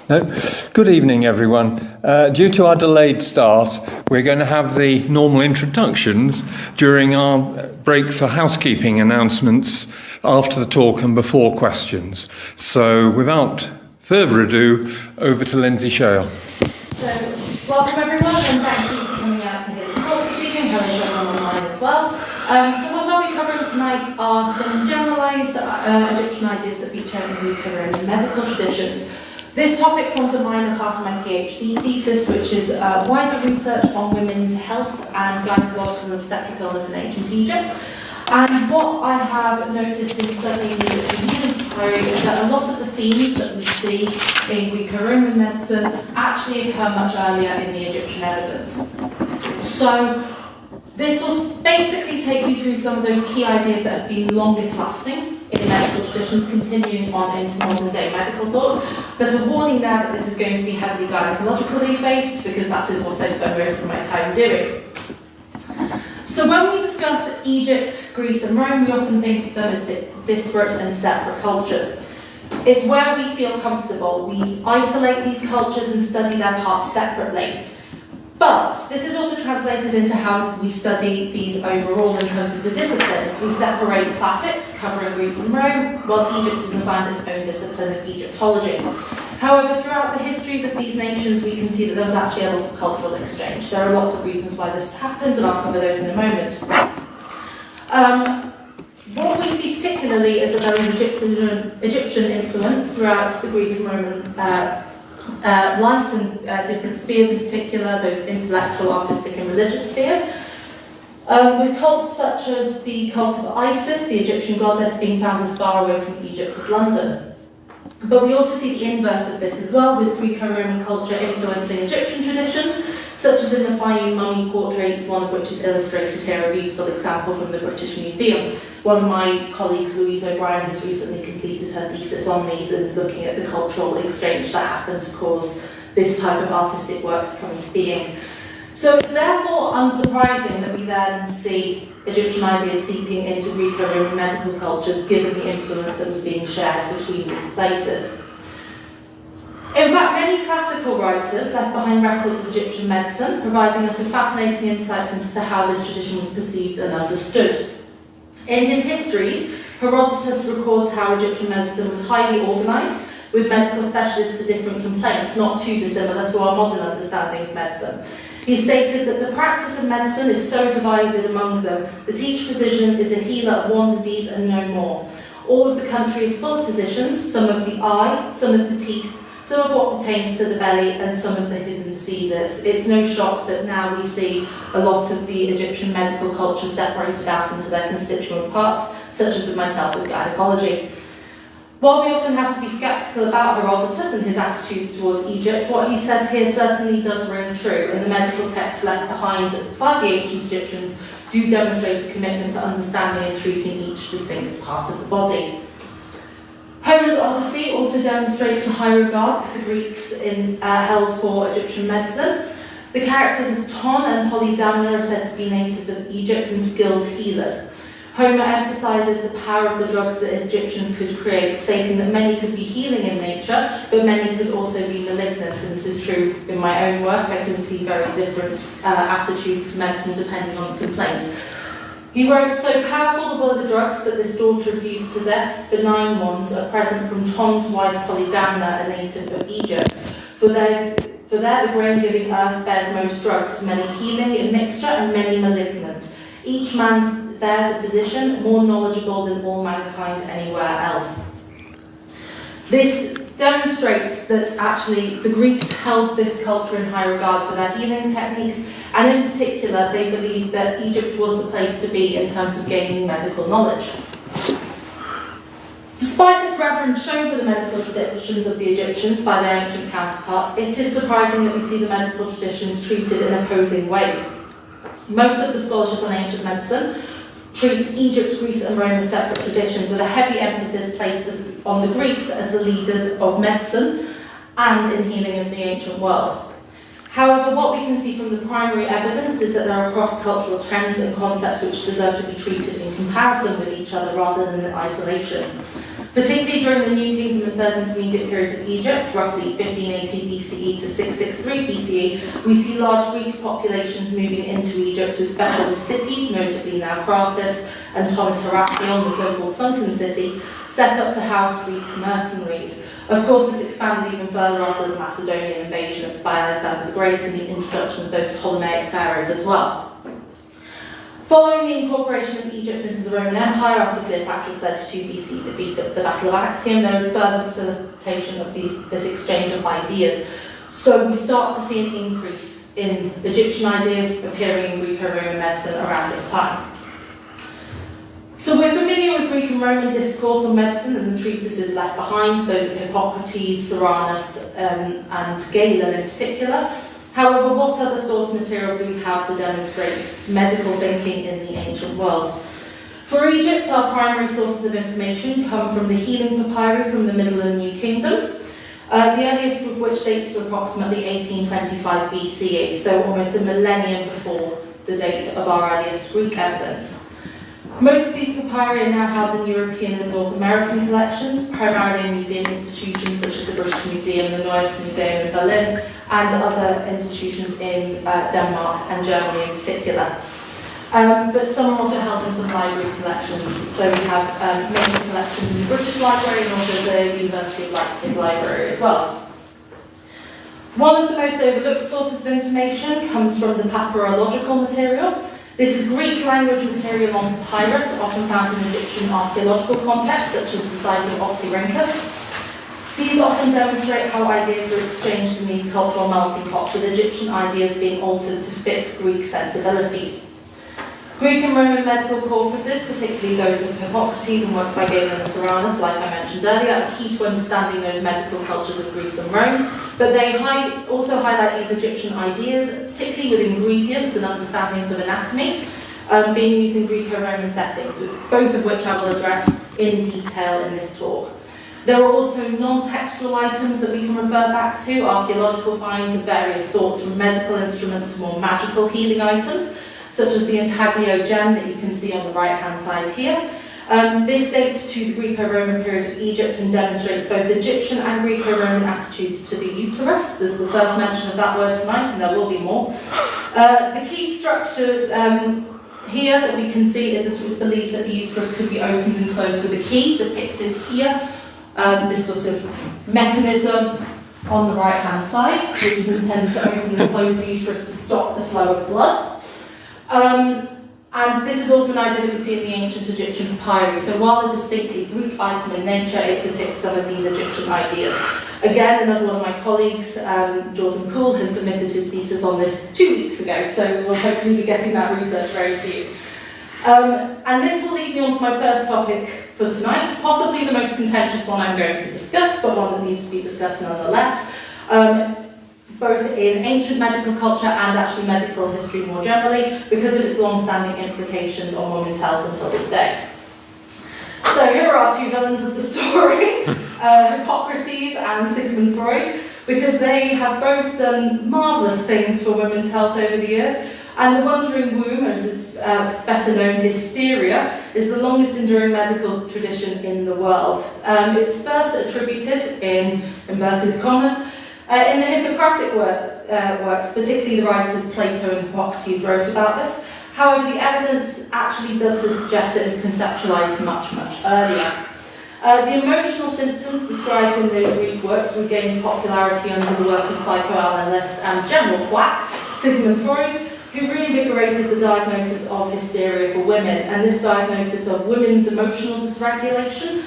No. Good evening, everyone. Due to our delayed start, we're going to have the normal introductions during our break for housekeeping announcements after the talk and before questions. So without further ado, over to Lynsey Shale. So, welcome everyone, and thank you for coming out to hear this talk this evening. Hello everyone online as well. So what I'll be covering tonight are some generalised Egyptian ideas that feature in Greek-Roman medical traditions. This topic forms a minor part of my PhD thesis, which is wider research on women's health and gynecological and obstetric illness in ancient Egypt. And what I have noticed in studying the Egyptian healing papyri is that a lot of the themes that we see in Greco-Roman medicine actually occur much earlier in the Egyptian evidence. So this will basically take you through some of those key ideas that have been longest lasting in medical traditions, continuing on into modern day medical thought. But a warning there that this is going to be heavily gynecologically based, because that is what I spend most of my time doing. So when we discuss Egypt, Greece and Rome, we often think of them as disparate and separate cultures. It's where we feel comfortable. We isolate these cultures and study their parts separately. But this is also translated into how we study these overall in terms of the disciplines. We separate classics, covering Greece and Rome, while Egypt is assigned its own discipline of Egyptology. However, throughout the histories of these nations, we can see that there was actually a lot of cultural exchange. There are lots of reasons why this happened, and I'll cover those in a moment. What we see particularly is that there is Egyptian influence throughout the Greek and Roman life and different spheres, in particular those intellectual, artistic and religious spheres, with cults such as the cult of Isis, the Egyptian goddess, being found as far away from Egypt as London. But we also see the inverse of this as well, with Greco-Roman culture influencing Egyptian traditions, such as in the Fayum mummy portraits, one of which is illustrated here, a beautiful example from the British Museum. One of my colleagues, Louise O'Brien, has recently completed her thesis on these and looking at the cultural exchange that happened to cause this type of artistic work to come into being. So it's therefore unsurprising that we then see Egyptian ideas seeping into Greco-Roman medical cultures, given the influence that was being shared between these places. In fact, many classical writers left behind records of Egyptian medicine, providing us with fascinating insights into how this tradition was perceived and understood. In his histories, Herodotus records how Egyptian medicine was highly organised, with medical specialists for different complaints, not too dissimilar to our modern understanding of medicine. He stated that the practice of medicine is so divided among them that each physician is a healer of one disease and no more. All of the country is full of physicians, some of the eye, some of the teeth, some of what pertains to the belly, and some of the hidden diseases. It's no shock that now we see a lot of the Egyptian medical culture separated out into their constituent parts, such as with myself with gynecology. While we often have to be sceptical about Herodotus and his attitudes towards Egypt, what he says here certainly does ring true, and the medical texts left behind by the ancient Egyptians do demonstrate a commitment to understanding and treating each distinct part of the body. Homer's Odyssey also demonstrates the high regard that the Greeks held for Egyptian medicine. The characters of Ton and Polydamna are said to be natives of Egypt and skilled healers. Homer emphasises the power of the drugs that Egyptians could create, stating that many could be healing in nature, but many could also be malignant, and this is true in my own work. I can see very different attitudes to medicine depending on the complaint. He wrote, "So powerful were the drugs that this daughter of Zeus possessed, benign ones are present from Ton's wife Polydamna, a native of Egypt. For there the grain-giving earth bears most drugs, many healing in mixture and many malignant. Each man there's a physician, more knowledgeable than all mankind anywhere else." This demonstrates that actually the Greeks held this culture in high regard for their healing techniques, and in particular they believed that Egypt was the place to be in terms of gaining medical knowledge. Despite this reverence shown for the medical traditions of the Egyptians by their ancient counterparts, it is surprising that we see the medical traditions treated in opposing ways. Most of the scholarship on ancient medicine treats Egypt, Greece and Rome as separate traditions, with a heavy emphasis placed on the Greeks as the leaders of medicine and in healing of the ancient world. However, what we can see from the primary evidence is that there are cross-cultural trends and concepts which deserve to be treated in comparison with each other rather than in isolation. Particularly during the New Kingdom and Third Intermediate periods of Egypt, roughly 1580 BCE to 663 BCE, we see large Greek populations moving into Egypt with specialist cities, notably now Crates and Thonis Heraclion, the so-called sunken city, set up to house Greek mercenaries. Of course, this expanded even further after the Macedonian invasion by Alexander the Great and the introduction of those Ptolemaic pharaohs as well. Following the incorporation of Egypt into the Roman Empire after Cleopatra's 32 BC defeat at the Battle of Actium, there was further facilitation of this exchange of ideas. So we start to see an increase in Egyptian ideas appearing in Greco-Roman medicine around this time. So we're familiar with Greek and Roman discourse on medicine and the treatises left behind, those of Hippocrates, Soranus, and Galen in particular. However, what other source materials do we have to demonstrate medical thinking in the ancient world? For Egypt, our primary sources of information come from the healing papyri from the Middle and New Kingdoms, the earliest of which dates to approximately 1825 BCE, so almost a millennium before the date of our earliest Greek evidence. Most of these papyri are now held in European and North American collections, primarily in museum institutions such as the British Museum, the Neues Museum in Berlin, and other institutions in Denmark and Germany in particular. But some are also held in some library collections. So we have major collections in the British Library and also the University of Leipzig Library as well. One of the most overlooked sources of information comes from the papyrological material. This is Greek language material on papyrus, often found in Egyptian archaeological contexts, such as the site of Oxyrhynchus. These often demonstrate how ideas were exchanged in these cultural melting pots, with Egyptian ideas being altered to fit Greek sensibilities. Greek and Roman medical corpuses, particularly those of Hippocrates and works by Galen and Soranus, like I mentioned earlier, are key to understanding those medical cultures of Greece and Rome, but they also highlight these Egyptian ideas, particularly with ingredients and understandings of anatomy, being used in Greco-Roman settings, both of which I will address in detail in this talk. There are also non-textual items that we can refer back to, archaeological finds of various sorts, from medical instruments to more magical healing items, such as the intaglio gem that you can see on the right-hand side here. This dates to the Greco-Roman period of Egypt and demonstrates both Egyptian and Greco-Roman attitudes to the uterus. There's the first mention of that word tonight, and there will be more. The key structure here that we can see is that it was believed that the uterus could be opened and closed with a key, depicted here. This sort of mechanism on the right-hand side, which is intended to open and close the uterus to stop the flow of blood. And this is also an idea that we see in the ancient Egyptian papyri. So while a distinctly Greek item in nature, it depicts some of these Egyptian ideas. Again, another one of my colleagues, Jordan Poole, has submitted his thesis on this 2 weeks ago, so we'll hopefully be getting that research very soon. And this will lead me on to my first topic for tonight, possibly the most contentious one I'm going to discuss, but one that needs to be discussed nonetheless, both in ancient medical culture and actually medical history more generally, because of its long-standing implications on women's health until this day. So here are our two villains of the story, Hippocrates and Sigmund Freud, because they have both done marvellous things for women's health over the years. And the wandering womb, as it's better known, hysteria, is the longest enduring medical tradition in the world. It's first attributed, in inverted commas, in the Hippocratic works, particularly the writers Plato and Hippocrates wrote about this. However, the evidence actually does suggest that it was conceptualized much, much earlier. The emotional symptoms described in those Greek works regained popularity under the work of psychoanalyst and general quack Sigmund Freud, who reinvigorated the diagnosis of hysteria for women. And this diagnosis of women's emotional dysregulation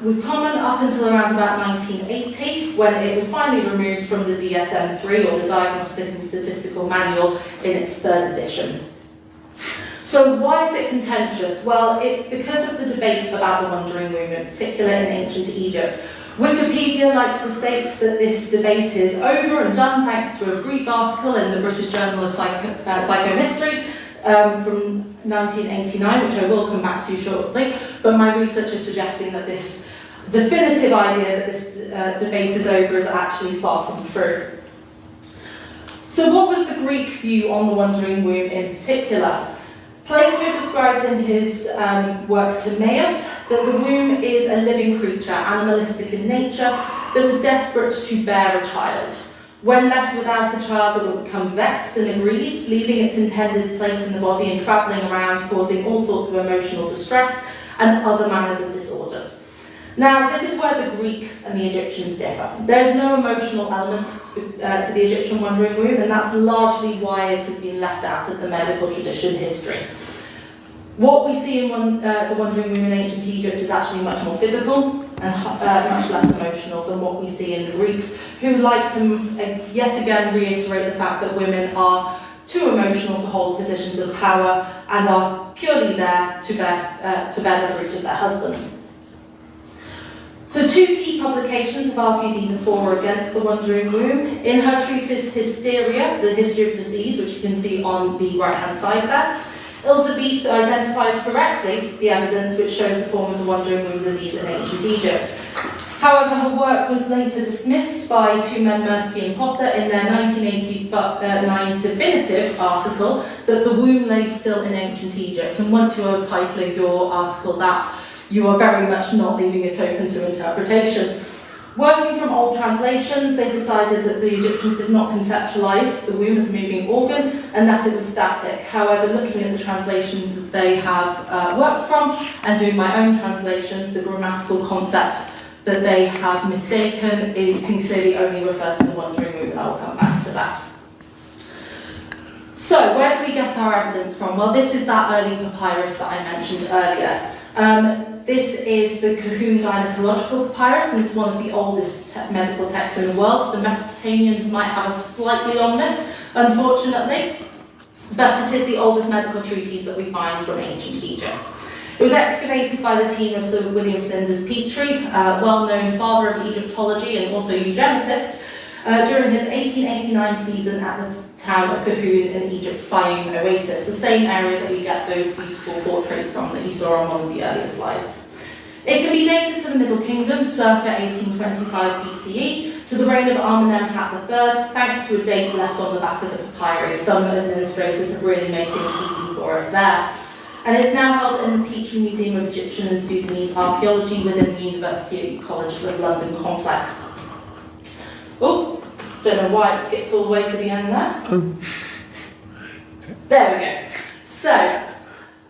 was common up until around about 1980, when it was finally removed from the DSM-3, or the Diagnostic and Statistical Manual, in its 3rd edition. So why is it contentious? Well, it's because of the debate about the wandering womb, in particular in ancient Egypt. Wikipedia likes to state that this debate is over and done thanks to a brief article in the British Journal of Psychohistory from 1989, which I will come back to shortly, but my research is suggesting that this definitive idea that this debate is over is actually far from true. So what was the Greek view on the wandering womb in particular? Plato described in his work Timaeus that the womb is a living creature, animalistic in nature, that was desperate to bear a child. When left without a child, it will become vexed and aggrieved, leaving its intended place in the body and travelling around, causing all sorts of emotional distress and other manners of disorders. Now, this is where the Greek and the Egyptians differ. There's no emotional element to the Egyptian wandering womb, and that's largely why it has been left out of the medical tradition history. What we see in the wandering womb in ancient Egypt is actually much more physical and much less emotional than what we see in the Greeks, who like to yet again reiterate the fact that women are too emotional to hold positions of power and are purely there to bear the fruit of their husbands. So two key publications have argued either for or against the wandering womb. In her treatise Hysteria, the history of disease, which you can see on the right-hand side there, Elizabeth identified correctly the evidence which shows the form of the wandering womb disease in ancient Egypt. However, her work was later dismissed by two men, Mirsky and Potter, in their 1989 definitive article that the womb lay still in ancient Egypt. And once you are titling your article that, you are very much not leaving it open to interpretation. Working from old translations, they decided that the Egyptians did not conceptualize the womb as a moving organ and that it was static. However, looking at the translations that they have worked from and doing my own translations, the grammatical concept that they have mistaken, it can clearly only refer to the wandering womb, and I'll come back to that. So, where do we get our evidence from? Well, this is that early papyrus that I mentioned earlier. This is the Kahun Gynecological Papyrus, and it's one of the oldest medical texts in the world. The Mesopotamians might have a slightly longness, unfortunately, but it is the oldest medical treatise that we find from ancient Egypt. It was excavated by the team of Sir William Flinders Petrie, well-known father of Egyptology and also eugenicist, during his 1889 season at the town of Kahun in Egypt's Fayum Oasis, the same area that we get those beautiful portraits from that you saw on one of the earlier slides. It can be dated to the Middle Kingdom, circa 1825 BCE, to the reign of Amenemhat III, thanks to a date left on the back of the papyri. Some administrators have really made things easy for us there. And it's now held in the Petrie Museum of Egyptian and Sudanese Archaeology within the University College of London complex. Oh, don't know why it skipped all the way to the end there. There we go. So,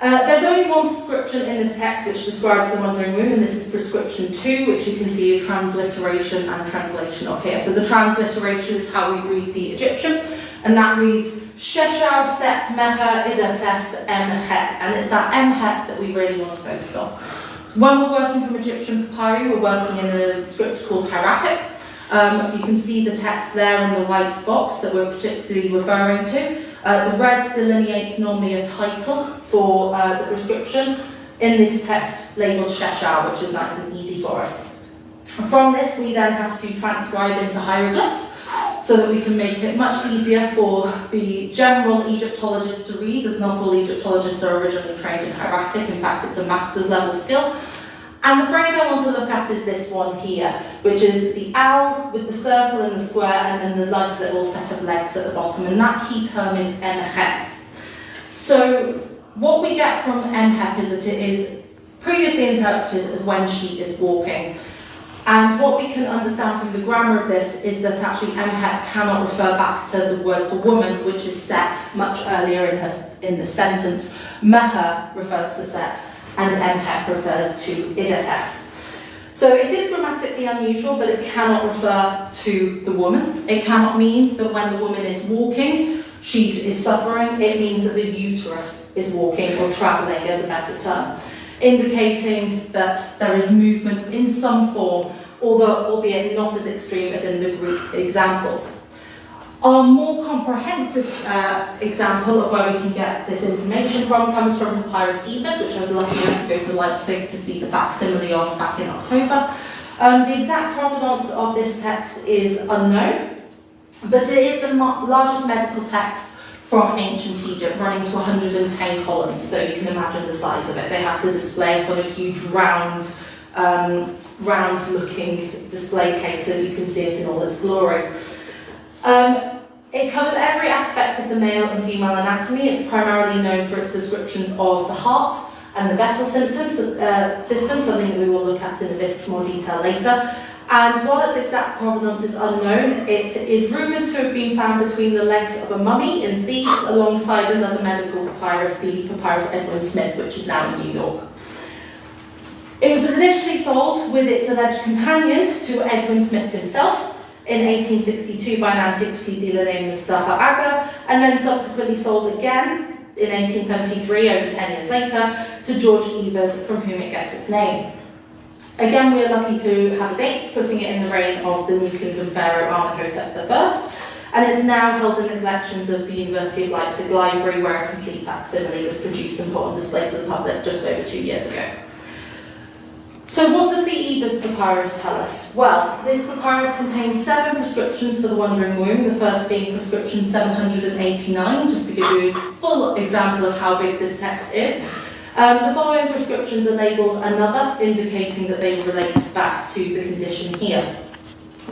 there's only one prescription in this text which describes the wandering womb, and this is prescription 2, which you can see a transliteration and translation of here. So the transliteration is how we read the Egyptian, and that reads Sheshau Set Meher Idates Em-Hep, and it's that Em-Hep that we really want to focus on. When we're working from Egyptian papyri, we're working in a script called hieratic. You can see the text there in the white box that we're particularly referring to. The red delineates normally a title for the prescription. In this text, labelled Sheshau, which is nice and easy for us. From this, we then have to transcribe into hieroglyphs so that we can make it much easier for the general Egyptologist to read, as not all Egyptologists are originally trained in hieratic. In fact, it's a master's level skill. And the phrase I want to look at is this one here, which is the owl with the circle and the square, and then the nice little set of legs at the bottom, and that key term is Em-Hep. So what we get from Em-Hep is that it is previously interpreted as when she is walking. And what we can understand from the grammar of this is that actually Em-Hep cannot refer back to the word for woman, which is set much earlier in the sentence. Meher refers to set, and Em-Hep refers to idates. So it is grammatically unusual, but it cannot refer to the woman. It cannot mean that when the woman is walking, she is suffering. It means that the uterus is walking or travelling, as a better term, indicating that there is movement in some form, although albeit not as extreme as in the Greek examples. Our more comprehensive example of where we can get this information from comes from Papyrus Ebers, which I was lucky enough to go to Leipzig to see the facsimile of back in October. The exact provenance of this text is unknown, but it is the largest medical text from ancient Egypt, running to 110 columns, so you can imagine the size of it. They have to display it on a huge round-looking display case so you can see it in all its glory. It covers every aspect of the male and female anatomy. It's primarily known for its descriptions of the heart and the vessel system, something that we will look at in a bit more detail later. And while its exact provenance is unknown, it is rumoured to have been found between the legs of a mummy in Thebes alongside another medical papyrus, the Papyrus Edwin Smith, which is now in New York. It was initially sold with its alleged companion to Edwin Smith himself in 1862 by an antiquities dealer named Mustafa Aga, and then subsequently sold again in 1873, over 10 years later, to George Ebers, from whom it gets its name. Again, we are lucky to have a date, putting it in the reign of the New Kingdom Pharaoh Amenhotep I, and it's now held in the collections of the University of Leipzig Library, where a complete facsimile was produced and put on display to the public just over 2 years ago. So what does the Ebers Papyrus tell us? Well, this papyrus contains 7 prescriptions for the Wandering Womb, the first being prescription 789, just to give you a full example of how big this text is. The following prescriptions are labelled another, indicating that they relate back to the condition here.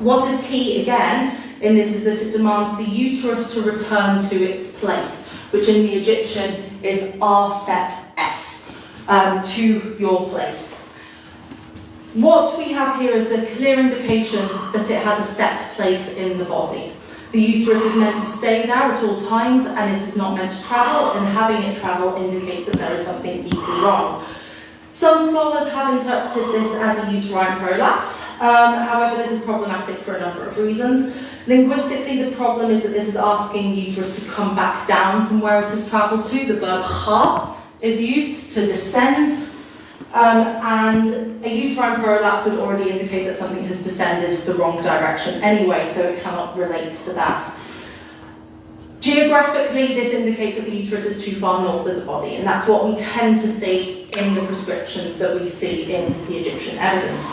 What is key, again, in this is that it demands the uterus to return to its place, which in the Egyptian is R set S, to your place. What we have here is a clear indication that it has a set place in the body. The uterus is meant to stay there at all times, and it is not meant to travel, and having it travel indicates that there is something deeply wrong. Some scholars have interpreted this as a uterine prolapse. However, this is problematic for a number of reasons. Linguistically, the problem is that this is asking the uterus to come back down from where it has travelled to. The verb ha is used to descend. And a uterine prolapse would already indicate that something has descended the wrong direction anyway, so it cannot relate to that. Geographically, this indicates that the uterus is too far north of the body, and that's what we tend to see in the prescriptions that we see in the Egyptian evidence.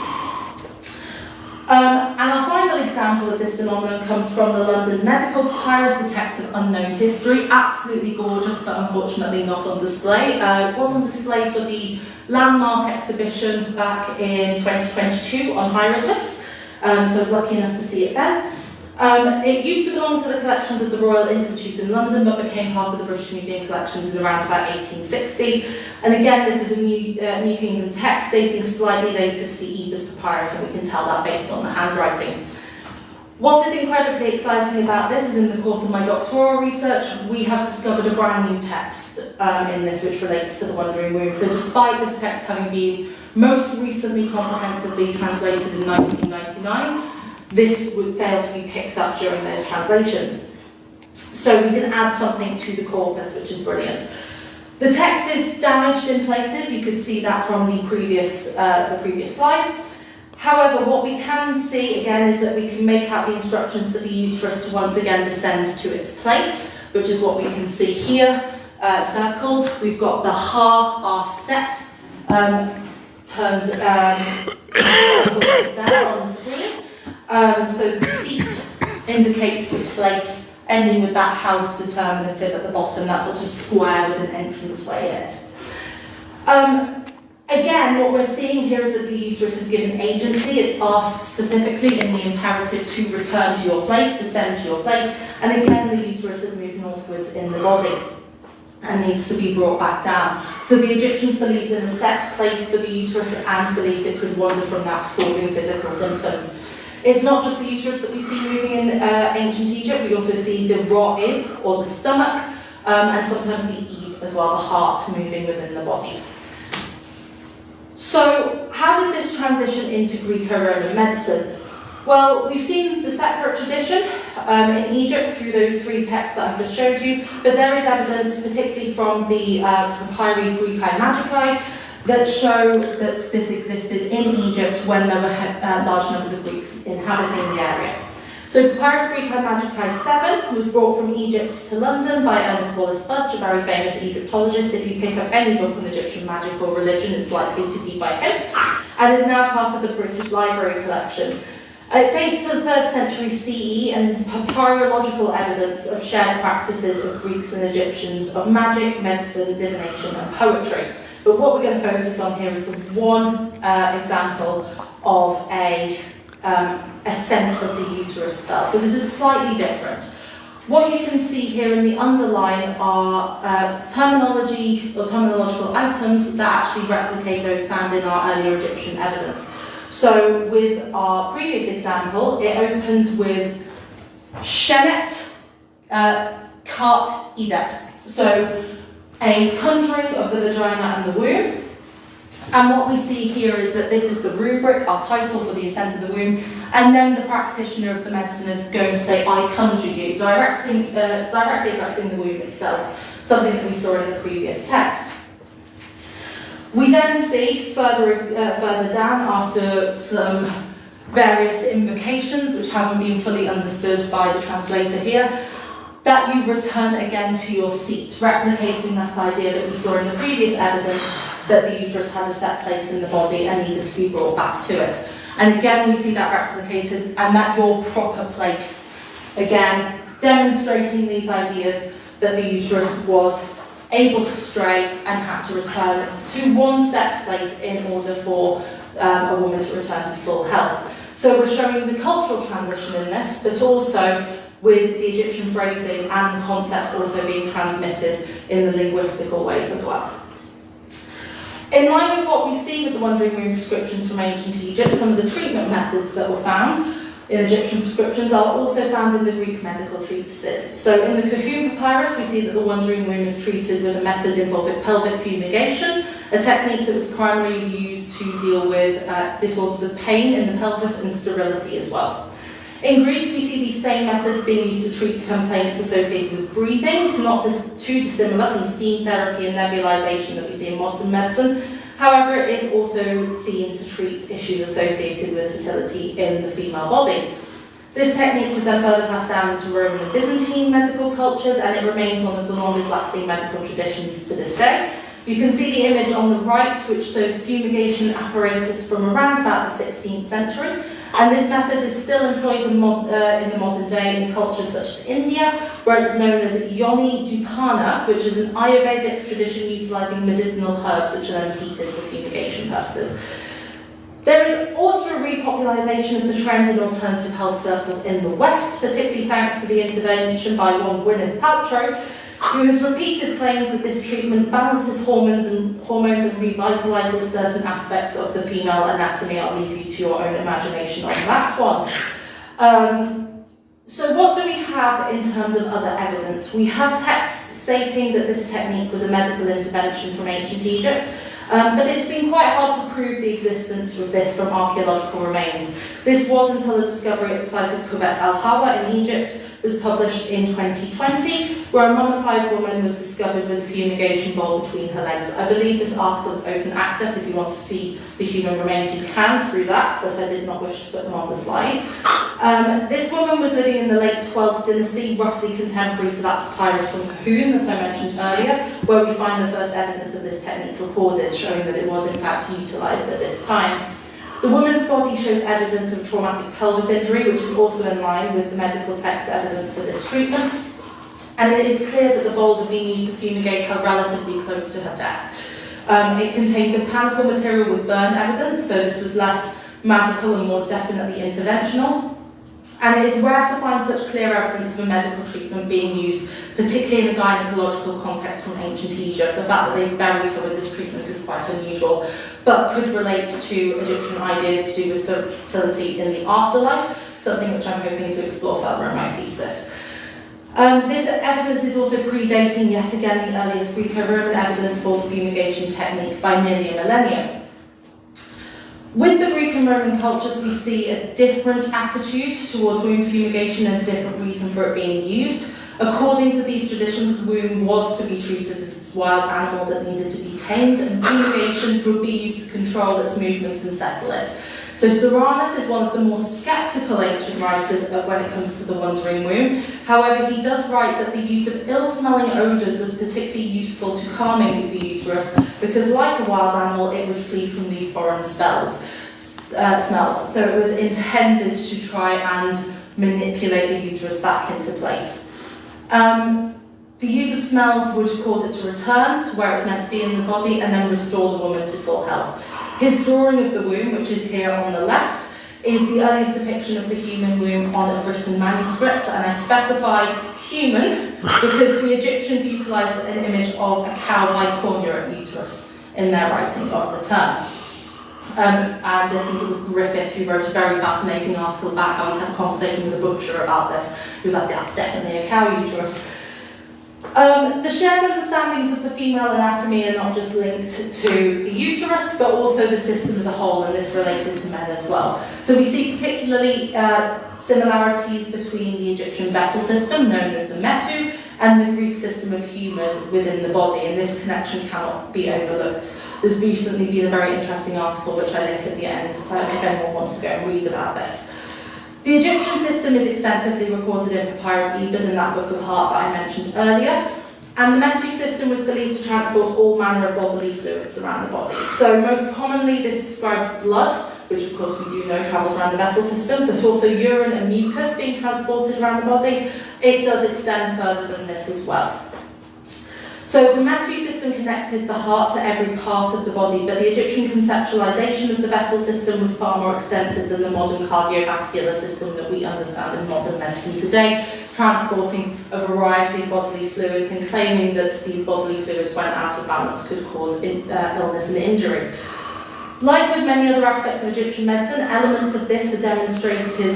And our final example of this phenomenon comes from the London Medical Papyrus, a text of unknown history, absolutely gorgeous, but unfortunately not on display. It was on display for the landmark exhibition back in 2022 on hieroglyphs, so I was lucky enough to see it then. It used to belong to the collections of the Royal Institute in London, but became part of the British Museum collections in around about 1860. And again, this is a New Kingdom text dating slightly later to the Ebers Papyrus, and we can tell that based on the handwriting. What is incredibly exciting about this is in the course of my doctoral research, we have discovered a brand new text in this which relates to the Wandering Womb. So despite this text having been most recently comprehensively translated in 1999, this would fail to be picked up during those translations. So we can add something to the corpus, which is brilliant. The text is damaged in places. You could see that from the previous slide. However, what we can see again is that we can make out the instructions for the uterus to once again descend to its place, which is what we can see here circled. We've got the ha, R set, turned there on the screen. So the seat indicates the place, ending with that house determinative at the bottom, that sort of square with an entranceway in it. Again, what we're seeing here is that the uterus is given agency. It's asked specifically in the imperative to return to your place, descend to your place, and again the uterus is moved northwards in the body and needs to be brought back down. So the Egyptians believed in a set place for the uterus and believed it could wander from that, causing physical symptoms. It's not just the uterus that we see moving in ancient Egypt, we also see the ra'ib, or the stomach, and sometimes the ib as well, the heart moving within the body. So how did this transition into Greco-Roman medicine? Well, we've seen the separate tradition in Egypt through those 3 texts that I've just showed you, but there is evidence, particularly from the papyri Graeco-Magi, that show that this existed in Egypt when there were large numbers of Greeks inhabiting the area. So Papyrus Graeco-Magi 7 was brought from Egypt to London by Ernest Wallace Budge, a very famous Egyptologist. If you pick up any book on Egyptian magic or religion, it's likely to be by him, and is now part of the British Library collection. It dates to the 3rd century CE and is papyrological evidence of shared practices of Greeks and Egyptians of magic, medicine, divination, and poetry. But what we're going to focus on here is the one example of a ascent of the uterus spell. So this is slightly different. What you can see here in the underline are terminology or terminological items that actually replicate those found in our earlier Egyptian evidence. So with our previous example, it opens with shenet kart idet. So a conjuring of the vagina and the womb. And what we see here is that this is the rubric, our title for the ascent of the womb, and then the practitioner of the medicine is going to say, I conjure you, directly addressing the womb itself, something that we saw in the previous text. We then see further down, after some various invocations which haven't been fully understood by the translator here, that you return again to your seat, replicating that idea that we saw in the previous evidence that the uterus had a set place in the body and needed to be brought back to it. And again, we see that replicated, and that your proper place. Again, demonstrating these ideas that the uterus was able to stray and had to return to one set place in order for a woman to return to full health. So we're showing the cultural transition in this, but also with the Egyptian phrasing and the concept also being transmitted in the linguistical ways as well. In line with what we see with the Wandering Womb prescriptions from ancient Egypt, some of the treatment methods that were found in Egyptian prescriptions are also found in the Greek medical treatises. So in the Kahun papyrus, we see that the Wandering Womb is treated with a method involving pelvic fumigation, a technique that was primarily used to deal with disorders of pain in the pelvis and sterility as well. In Greece, we see these same methods being used to treat complaints associated with breathing, not too dissimilar from steam therapy and nebulization that we see in modern medicine. However, it is also seen to treat issues associated with fertility in the female body. This technique was then further passed down into Roman and Byzantine medical cultures, and it remains one of the longest lasting medical traditions to this day. You can see the image on the right, which shows fumigation apparatus from around about the 16th century. And this method is still employed in the modern day in cultures such as India, where it's known as Yoni Dupana, which is an Ayurvedic tradition utilising medicinal herbs which are then heated for fumigation purposes. There is also a repopularisation of the trend in alternative health circles in the West, particularly thanks to the intervention by one Gwyneth Paltrow, who has repeated claims that this treatment balances hormones and revitalises certain aspects of the female anatomy. I'll leave you to your own imagination on that one. So what do we have in terms of other evidence? We have texts stating that this technique was a medical intervention from ancient Egypt, but it's been quite hard to prove the existence of this from archaeological remains. This was until a discovery at the site of Kubet al-Hawa in Egypt was published in 2020, where a mummified woman was discovered with a fumigation bowl between her legs. I believe this article is open access. If you want to see the human remains, you can through that, but I did not wish to put them on the slide. This woman was living in the late 12th dynasty, roughly contemporary to that papyrus from Kahun that I mentioned earlier, where we find the first evidence of this technique recorded, showing that it was in fact utilised at this time. The woman's body shows evidence of traumatic pelvis injury, which is also in line with the medical text evidence for this treatment. And it is clear that the bowl had been used to fumigate her relatively close to her death. It contained botanical material with burn evidence, so this was less magical and more definitely interventional. And it is rare to find such clear evidence of a medical treatment being used, particularly in a gynecological context from ancient Egypt. The fact that they've buried her with this treatment is quite unusual, but could relate to Egyptian ideas to do with fertility in the afterlife, something which I'm hoping to explore further in my thesis. This evidence is also predating yet again the earliest Greco-Roman evidence for the fumigation technique by nearly a millennium. With the Greek and Roman cultures, we see a different attitude towards womb fumigation and a different reason for it being used. According to these traditions, the womb was to be treated as a wild animal that needed to be tamed, and fumigations would be used to control its movements and settle it. So Soranus is one of the more sceptical ancient writers when it comes to the Wandering Womb. However, he does write that the use of ill-smelling odours was particularly useful to calming the uterus, because like a wild animal, it would flee from these foreign smells. So it was intended to try and manipulate the uterus back into place. The use of smells would cause it to return to where it's meant to be in the body and then restore the woman to full health. His drawing of the womb, which is here on the left, is the earliest depiction of the human womb on a written manuscript, and I specify human because the Egyptians utilised an image of a cow bicornuate uterus in their writing of the term. And I think it was Griffith who wrote a very fascinating article about how he had a conversation with a butcher about this. He was like, that's definitely a cow uterus. The shared understandings of the female anatomy are not just linked to the uterus, but also the system as a whole, and this related to men as well. So we see particularly similarities between the Egyptian vessel system, known as the metu, and the Greek system of humours within the body, and this connection cannot be overlooked. There's recently been a very interesting article, which I link at the end, if anyone wants to go and read about this. The Egyptian system is extensively recorded in Papyrus Ebers in that Book of Heart that I mentioned earlier, and the metu system was believed to transport all manner of bodily fluids around the body. So most commonly this describes blood, which of course we do know travels around the vessel system, but also urine and mucus being transported around the body. It does extend further than this as well. So the metu system connected the heart to every part of the body, but the Egyptian conceptualization of the vessel system was far more extensive than the modern cardiovascular system that we understand in modern medicine today, transporting a variety of bodily fluids and claiming that these bodily fluids, when out of balance, could cause illness and injury. Like with many other aspects of Egyptian medicine, elements of this are demonstrated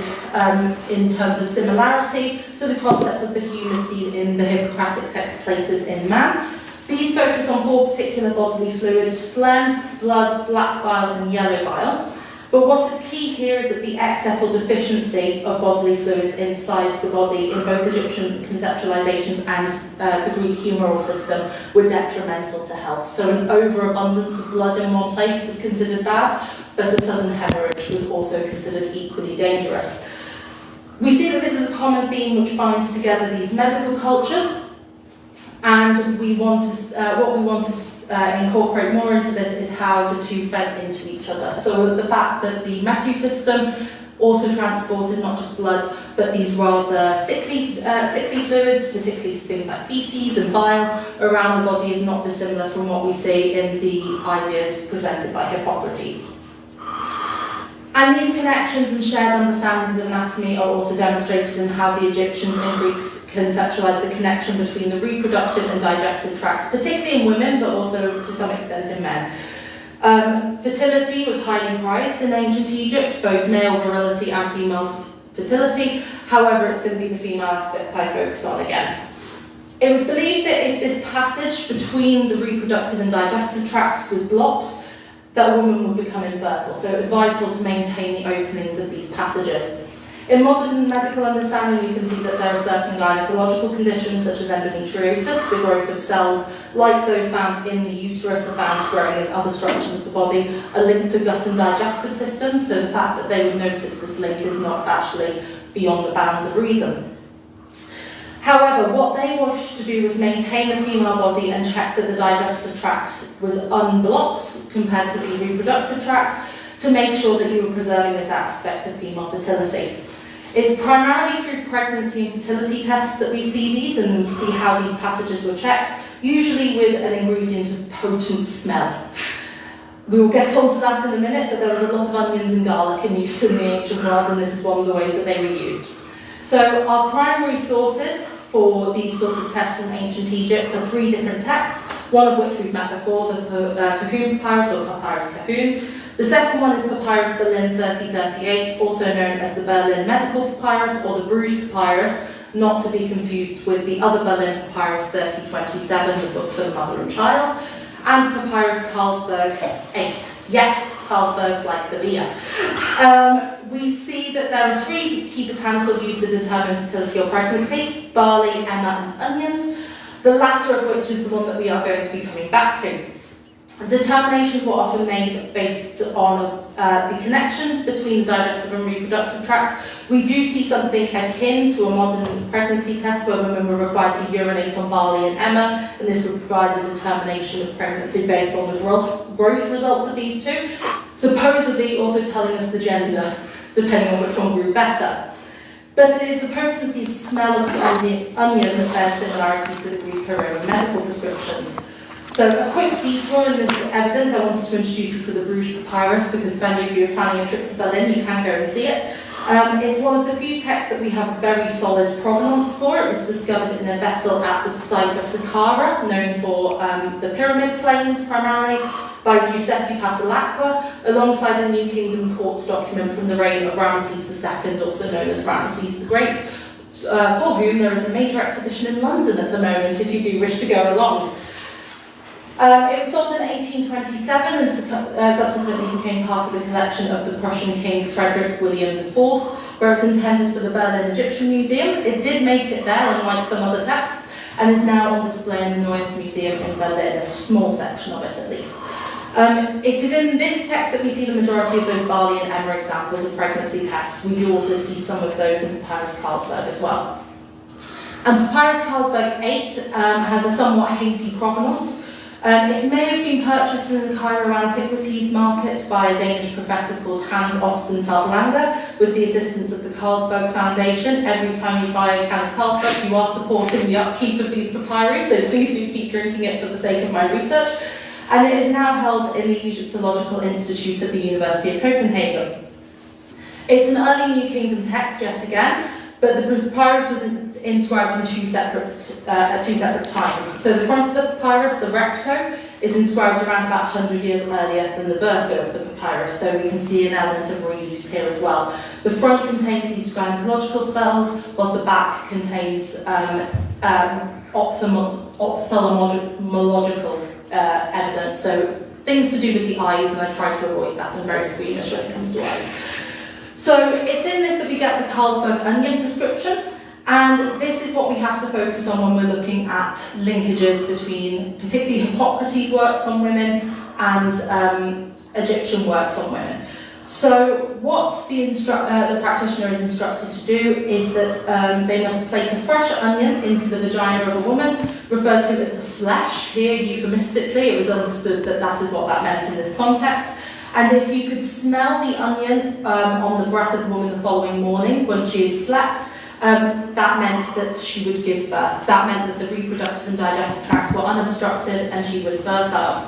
in terms of similarity to the concepts of the humours seen in the Hippocratic text Places in Man. These focus on 4 particular bodily fluids: phlegm, blood, black bile and yellow bile. But what is key here is that the excess or deficiency of bodily fluids inside the body in both Egyptian conceptualizations and the Greek humoral system were detrimental to health. So an overabundance of blood in one place was considered bad, but a sudden hemorrhage was also considered equally dangerous. We see that this is a common theme which binds together these medical cultures, and what we want to incorporate more into this is how the two fed into each other. So the fact that the metu system also transported not just blood, but these rather sickly fluids, particularly things like feces and bile, around the body is not dissimilar from what we see in the ideas presented by Hippocrates. And these connections and shared understandings of anatomy are also demonstrated in how the Egyptians and Greeks conceptualized the connection between the reproductive and digestive tracts, particularly in women, but also to some extent in men. Fertility was highly prized in ancient Egypt, both male virility and female fertility. However, it's going to be the female aspect I focus on again. It was believed that if this passage between the reproductive and digestive tracts was blocked, that a woman would become infertile, so it was vital to maintain the openings of these passages. In modern medical understanding, we can see that there are certain gynecological conditions such as endometriosis, the growth of cells like those found in the uterus are found growing in other structures of the body, are linked to gut and digestive systems, so the fact that they would notice this link is not actually beyond the bounds of reason. However, what they wished to do was maintain the female body and check that the digestive tract was unblocked compared to the reproductive tract to make sure that you were preserving this aspect of female fertility. It's primarily through pregnancy and fertility tests that we see these, and we see how these passages were checked, usually with an ingredient of potent smell. We will get onto that in a minute, but there was a lot of onions and garlic in use in the ancient world, and this is one of the ways that they were used. So our primary sources for these sorts of tests from ancient Egypt are 3 different texts, one of which we've met before, the Kahun Papyrus or Papyrus Kahun. The second one is Papyrus Berlin 3038, also known as the Berlin Medical Papyrus or the Bruges Papyrus, not to be confused with the other Berlin Papyrus 3027, the book for the mother and child, and Papyrus Carlsberg 8. Yes, Carlsberg like the beer. We see that there are 3 key botanicals used to determine fertility or pregnancy: barley, emmer, and onions, the latter of which is the one that we are going to be coming back to. Determinations were often made based on the connections between the digestive and reproductive tracts. We do see something akin to a modern pregnancy test where women were required to urinate on barley and emmer, and this would provide a determination of pregnancy based on the growth results of these 2, supposedly also telling us the gender, depending on which one grew better. But it is the potency of smell of the onion that bears similarity to the Greek-Roman medical prescriptions. So a quick detour in this evidence. I wanted to introduce you to the Bruges Papyrus because if any of you are planning a trip to Berlin, you can go and see it. It's one of the few texts that we have very solid provenance for. It was discovered in a vessel at the site of Saqqara, known for the Pyramid Plains primarily, by Giuseppe Passalacqua, alongside a New Kingdom court document from the reign of Ramesses II, also known as Ramesses the Great, for whom there is a major exhibition in London at the moment, if you do wish to go along. It was sold in 1827 and subsequently became part of the collection of the Prussian King Frederick William IV, where it was intended for the Berlin Egyptian Museum. It did make it there, unlike some other texts, and is now on display in the Neues Museum in Berlin, a small section of it at least. It is in this text that we see the majority of those Barley and Emmer examples of pregnancy tests. We do also see some of those in Papyrus Carlsberg as well. And Papyrus Carlsberg 8 has a somewhat hazy provenance. It may have been purchased in the Cairo Antiquities Market by a Danish professor called Hans Ostenfeld Langer with the assistance of the Carlsberg Foundation. Every time you buy a can of Carlsberg, you are supporting the upkeep of these papyri, so please do keep drinking it for the sake of my research. And it is now held in the Egyptological Institute at the University of Copenhagen. It's an early New Kingdom text yet again, but the papyrus was inscribed in two separate times. So the front of the papyrus, the recto, is inscribed around about 100 years earlier than the verso of the papyrus, so we can see an element of reuse here as well. The front contains these gynecological spells, whilst the back contains ophthalmological evidence, so things to do with the eyes, and I try to avoid that. I'm very squeamish when it comes to eyes. So it's in this that we get the Carlsberg onion prescription, and this is what we have to focus on when we're looking at linkages between particularly Hippocrates' works on women and Egyptian works on women. So what the practitioner is instructed to do is that they must place a fresh onion into the vagina of a woman, referred to as the flesh. Here, euphemistically, it was understood that that is what that meant in this context. And if you could smell the onion on the breath of the woman the following morning when she had slept, that meant that she would give birth. That meant that the reproductive and digestive tracts were unobstructed and she was fertile.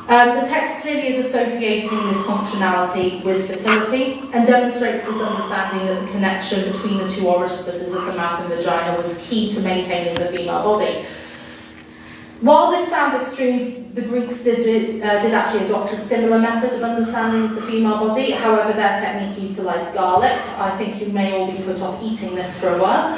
The text clearly is associating this functionality with fertility and demonstrates this understanding that the connection between the two orifices of the mouth and vagina was key to maintaining the female body. While this sounds extreme, the Greeks did actually adopt a similar method of understanding of the female body. However, their technique utilised garlic. I think you may all be put off eating this for a while.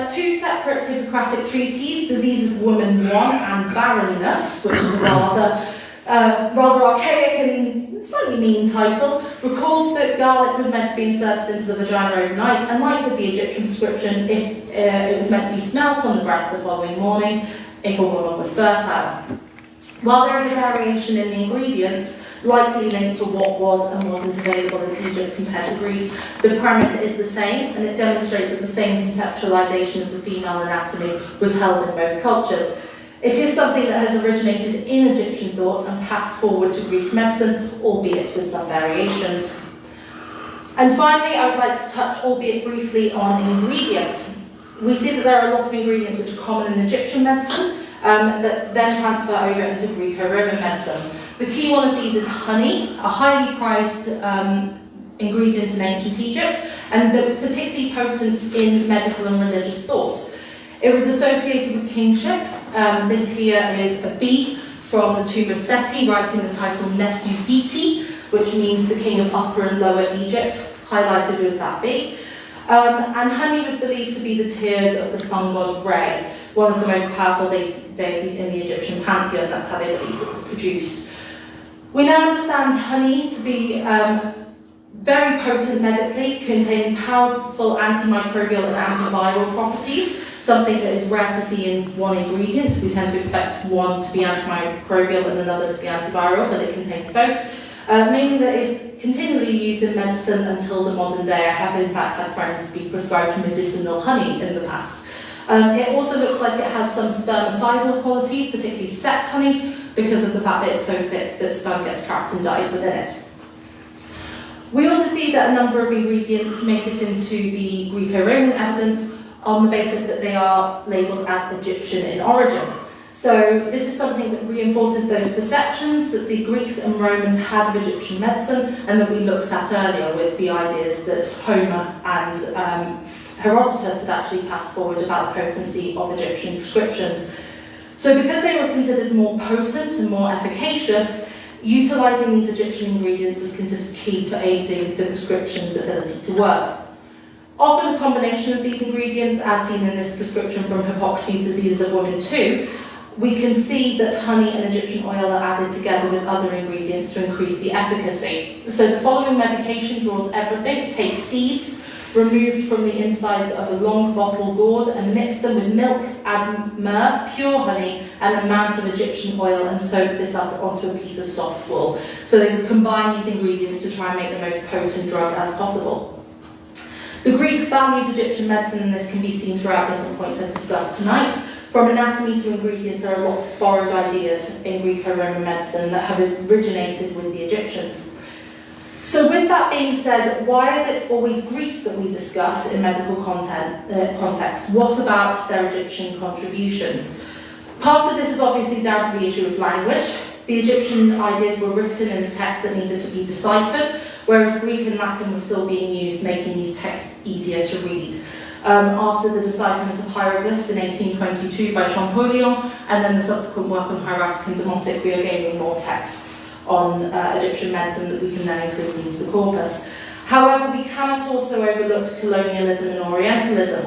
Two separate Hippocratic treatises, Diseases of Woman 1 and Barrenness, which is a rather archaic and slightly mean title, recalled that garlic was meant to be inserted into the vagina overnight, and like with the Egyptian prescription, if it was meant to be smelt on the breath the following morning, if a woman was fertile. While there is a variation in the ingredients, likely linked to what was and wasn't available in Egypt compared to Greece, the premise is the same, and it demonstrates that the same conceptualization of the female anatomy was held in both cultures. It is something that has originated in Egyptian thought and passed forward to Greek medicine, albeit with some variations. And finally, I would like to touch, albeit briefly, on ingredients. We see that there are a lot of ingredients which are common in Egyptian medicine that then transfer over into Graeco-Roman medicine. The key one of these is honey, a highly prized ingredient in ancient Egypt, and that was particularly potent in medical and religious thought. It was associated with kingship. This here is a bee from the tomb of Seti, writing the title Nesubiti, which means the king of Upper and Lower Egypt, highlighted with that bee. And honey was believed to be the tears of the sun god Re, one of the most powerful deities in the Egyptian pantheon. That's how they believed it was produced. We now understand honey to be very potent medically, containing powerful antimicrobial and antiviral properties, something that is rare to see in one ingredient. We tend to expect one to be antimicrobial and another to be antiviral, but it contains both. Meaning that it's continually used in medicine until the modern day. I have in fact had friends be prescribed medicinal honey in the past. It also looks like it has some spermicidal qualities, particularly set honey, because of the fact that it's so thick that sperm gets trapped and dies within it. We also see that a number of ingredients make it into the Graeco-Roman evidence on the basis that they are labelled as Egyptian in origin. So this is something that reinforces those perceptions that the Greeks and Romans had of Egyptian medicine, and that we looked at earlier with the ideas that Homer and Herodotus had actually passed forward about the potency of Egyptian prescriptions. So because they were considered more potent and more efficacious, utilising these Egyptian ingredients was considered key to aiding the prescription's ability to work. Often a combination of these ingredients, as seen in this prescription from Hippocrates' Diseases of Women 2, we can see that honey and Egyptian oil are added together with other ingredients to increase the efficacy. So the following medication draws everything. Take seeds removed from the insides of a long bottle gourd and mix them with milk, add myrrh, pure honey, and an amount of Egyptian oil, and soak this up onto a piece of soft wool. So they would combine these ingredients to try and make the most potent drug as possible. The Greeks valued Egyptian medicine, and this can be seen throughout different points I've discussed tonight. From anatomy to ingredients, there are lots of borrowed ideas in Greco-Roman medicine that have originated with the Egyptians. So with that being said, why is it always Greece that we discuss in medical context? What about their Egyptian contributions? Part of this is obviously down to the issue of language. The Egyptian ideas were written in a text that needed to be deciphered, whereas Greek and Latin were still being used, making these texts easier to read. After the decipherment of hieroglyphs in 1822 by Champollion, and then the subsequent work on hieratic and demotic, we are gaining more texts on Egyptian medicine that we can then include into the corpus. However, we cannot also overlook colonialism and Orientalism.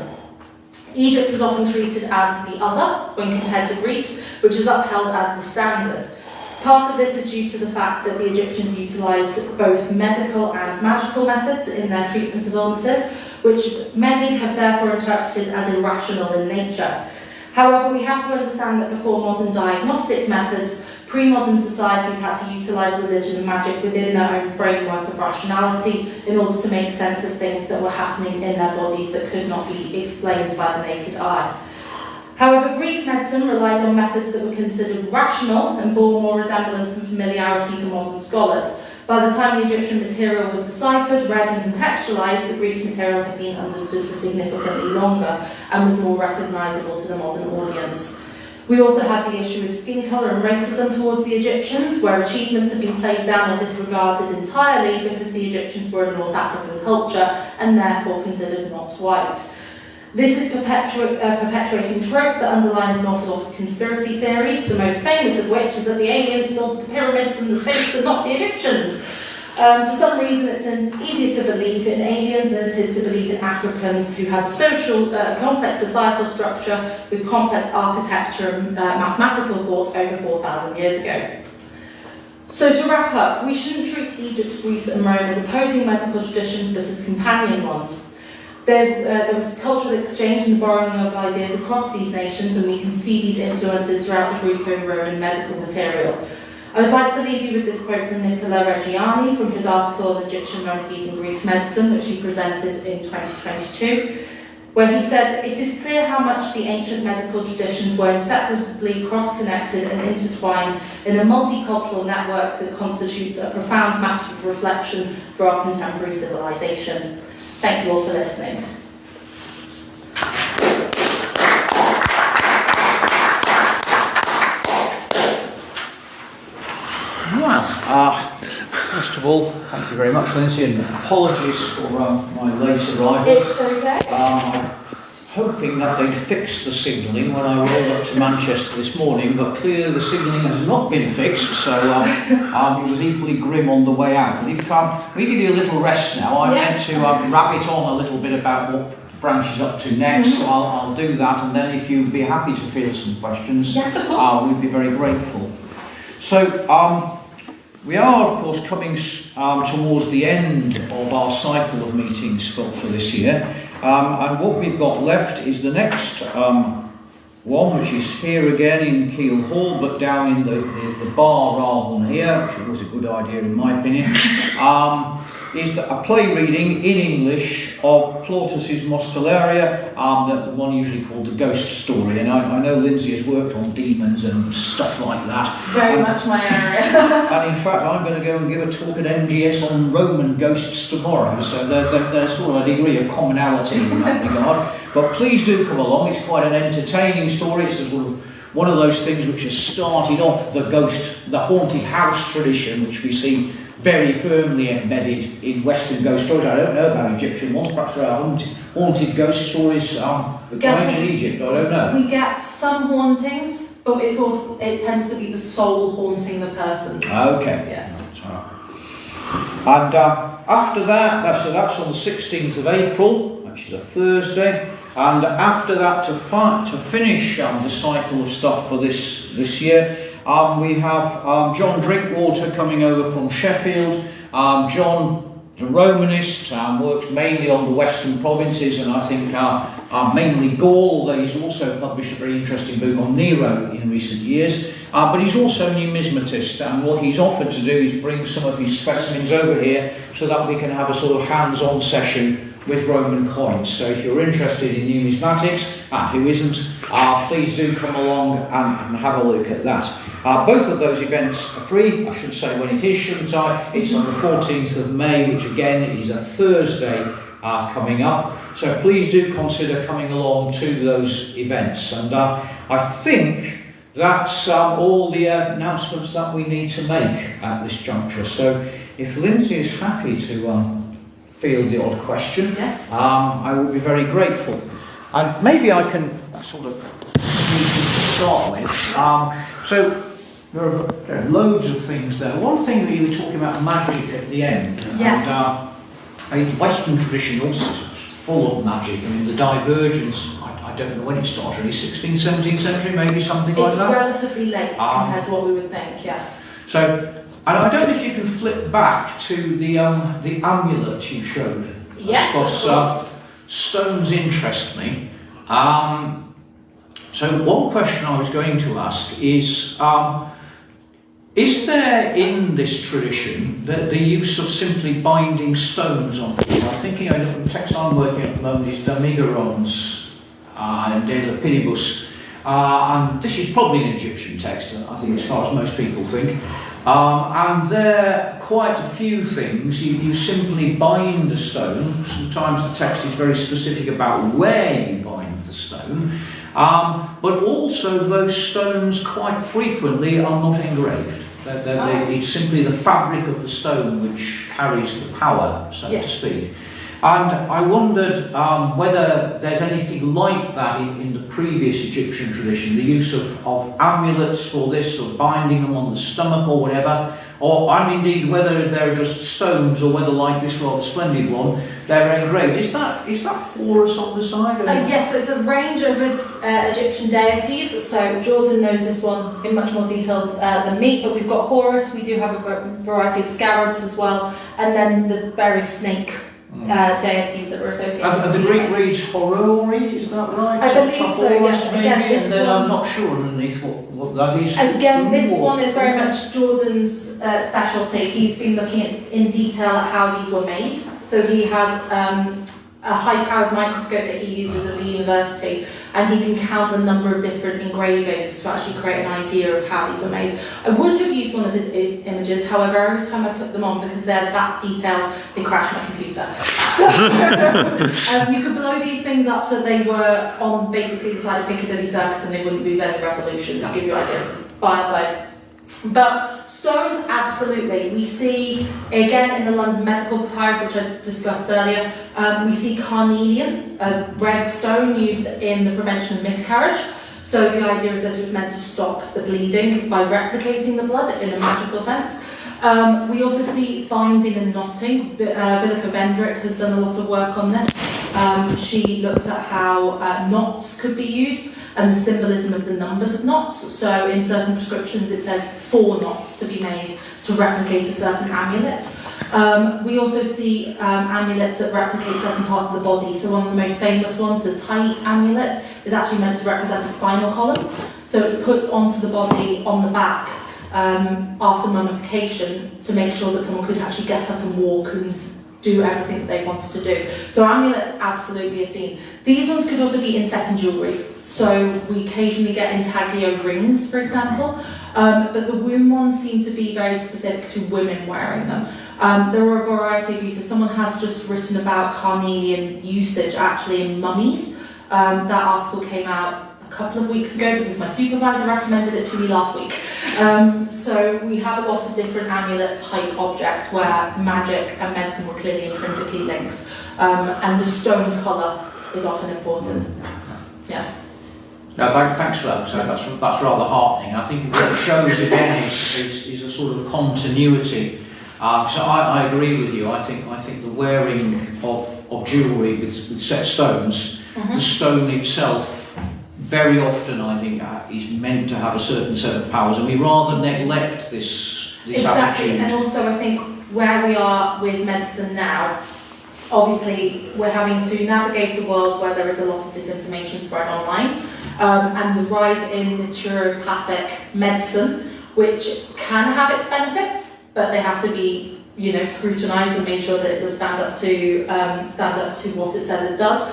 Egypt is often treated as the other when compared to Greece, which is upheld as the standard. Part of this is due to the fact that the Egyptians utilised both medical and magical methods in their treatment of illnesses, which many have therefore interpreted as irrational in nature. However, we have to understand that before modern diagnostic methods, pre-modern societies had to utilise religion and magic within their own framework of rationality in order to make sense of things that were happening in their bodies that could not be explained by the naked eye. However, Greek medicine relied on methods that were considered rational and bore more resemblance and familiarity to modern scholars. By the time the Egyptian material was deciphered, read and contextualised, the Greek material had been understood for significantly longer and was more recognisable to the modern audience. We also have the issue of skin colour and racism towards the Egyptians, where achievements have been played down or disregarded entirely because the Egyptians were a North African culture and therefore considered not white. This is perpetuating trope that underlines an awful lot of conspiracy theories, the most famous of which is that the aliens built the pyramids and the Sphinx and not the Egyptians. For some reason, it's easier to believe in aliens than it is to believe in Africans who had a complex societal structure with complex architecture and mathematical thought over 4,000 years ago. So to wrap up, we shouldn't treat Egypt, Greece and Rome as opposing medical traditions, but as companion ones. There was cultural exchange and the borrowing of ideas across these nations, and we can see these influences throughout the Greco-Roman medical material. I would like to leave you with this quote from Nicola Reggiani from his article on Egyptian remedies in Greek medicine, which he presented in 2022, where he said, "It is clear how much the ancient medical traditions were inseparably cross-connected and intertwined in a multicultural network that constitutes a profound matter of reflection for our contemporary civilization." Thank you all for listening. Well, first of all, thank you very much, Lynsey, and apologies for my late arrival. It's okay. I'm hoping that they'd fix the signalling when I rolled up to Manchester this morning, but clearly the signalling has not been fixed, so it was equally grim on the way out. But if we give you a little rest now, I meant to rabbit on a little bit about what the branch is up to next, so I'll do that, and then if you'd be happy to field some questions, yes, of course. We'd be very grateful. So, we are, of course, coming towards the end of our cycle of meetings for this year, and what we've got left is the next one, which is here again in Keele Hall, but down in the bar rather than here, which was a good idea in my opinion, is a play reading in English of Plautus's Mostellaria, the one usually called The Ghost Story. And I know Lynsey has worked on demons and stuff like that. Very much my area. And in fact, I'm going to go and give a talk at MGS on Roman ghosts tomorrow, so there's sort of a degree of commonality in that regard. But please do come along, it's quite an entertaining story. It's a sort of one of those things which has started off the haunted house tradition, which we see very firmly embedded in Western ghost stories. I don't know about Egyptian ones, perhaps there are haunted ghost stories in ancient Egypt, I don't know. We get some hauntings, but it tends to be the soul haunting the person. Okay. Yes. And after that, so that's on the 16th of April, which is a Thursday. And after that, to finish the cycle of stuff for this year, we have John Drinkwater coming over from Sheffield. John, the Romanist, works mainly on the Western provinces, and I think mainly Gaul, although he's also published a very interesting book on Nero in recent years. But he's also a numismatist, and what he's offered to do is bring some of his specimens over here so that we can have a sort of hands-on session with Roman coins. So if you're interested in numismatics, and who isn't, please do come along and have a look at that. Both of those events are free. I should say when it is, shouldn't I? It's on the 14th of May, which again is a Thursday coming up. So please do consider coming along to those events. And I think that's all the announcements that we need to make at this juncture. So if Lynsey is happy to field the odd question, yes. I will be very grateful. And maybe I can sort of start with. So there are loads of things there. One thing that you were talking about, magic at the end. Yes. And Western tradition also is full of magic. I mean, the divergence, I don't know when it started, really, 16th, 17th century, maybe something like that? It's relatively late compared to what we would think, yes. So, and I don't know if you can flip back to the amulet you showed. Yes, because stones interest me. So one question I was going to ask is there in this tradition the use of simply binding stones on people? I'm thinking of the text I'm working at the moment is Damigeron's De Lapidibus, and this is probably an Egyptian text, I think, as far as most people think. And there are quite a few things. You simply bind a stone. Sometimes the text is very specific about where you bind the stone. But also those stones quite frequently are not engraved. It's simply the fabric of the stone which carries the power, so to speak. And I wondered whether there's anything like that in the previous Egyptian tradition, the use of amulets for this, or binding them on the stomach or whatever, and indeed whether they're just stones or whether, like this rather splendid one, they're engraved. Is that Horus on the side? Yes, so it's a range of Egyptian deities. So Jordan knows this one in much more detail than me, but we've got Horus, we do have a variety of scarabs as well, and then the various snake deities that were associated with the Greek reads Horori, is that right? I believe so, yes. Again, and then I'm not sure underneath what that is. Again, this one is very much Jordan's specialty. He's been looking in detail at how these were made. So he has a high-powered microscope that he uses at the university, and he can count the number of different engravings to actually create an idea of how these were made. I would have used one of his images, however, every time I put them on, because they're that detailed, they crash my computer. So you could blow these things up so they were on basically the side of Piccadilly Circus and they wouldn't lose any resolution, to give you an idea of the fireside. But stones, absolutely. We see, again, in the London Medical Papyrus, which I discussed earlier, we see carnelian, a red stone used in the prevention of miscarriage. So the idea is this was meant to stop the bleeding by replicating the blood in a magical sense. We also see binding and knotting. Vilica Vendrick has done a lot of work on this. She looks at how knots could be used and the symbolism of the numbers of knots. So in certain prescriptions it says 4 knots to be made to replicate a certain amulet. We also see amulets that replicate certain parts of the body. So one of the most famous ones, the Tait amulet, is actually meant to represent the spinal column. So it's put onto the body on the back after mummification to make sure that someone could actually get up and walk and do everything that they wanted to do. So amulets absolutely are seen. These ones could also be inset in jewellery. So we occasionally get intaglio rings, for example, but the womb ones seem to be very specific to women wearing them. There are a variety of uses. Someone has just written about carnelian usage actually in mummies. That article came out a couple of weeks ago because my supervisor recommended it to me last week. So we have a lot of different amulet type objects where magic and medicine were clearly intrinsically linked. And the stone colour is often important. Yeah. No, thanks for that. So that's rather heartening. I think what it shows again is a sort of continuity. So I agree with you. I think the wearing of jewellery with set stones, the stone itself, very often I think is meant to have a certain set of powers, and we rather neglect this exactly. attitude. And also I think where we are with medicine now, obviously we're having to navigate a world where there is a lot of disinformation spread online, and the rise in naturopathic medicine, which can have its benefits, but they have to be, scrutinised and made sure that it does stand up to what it says it does,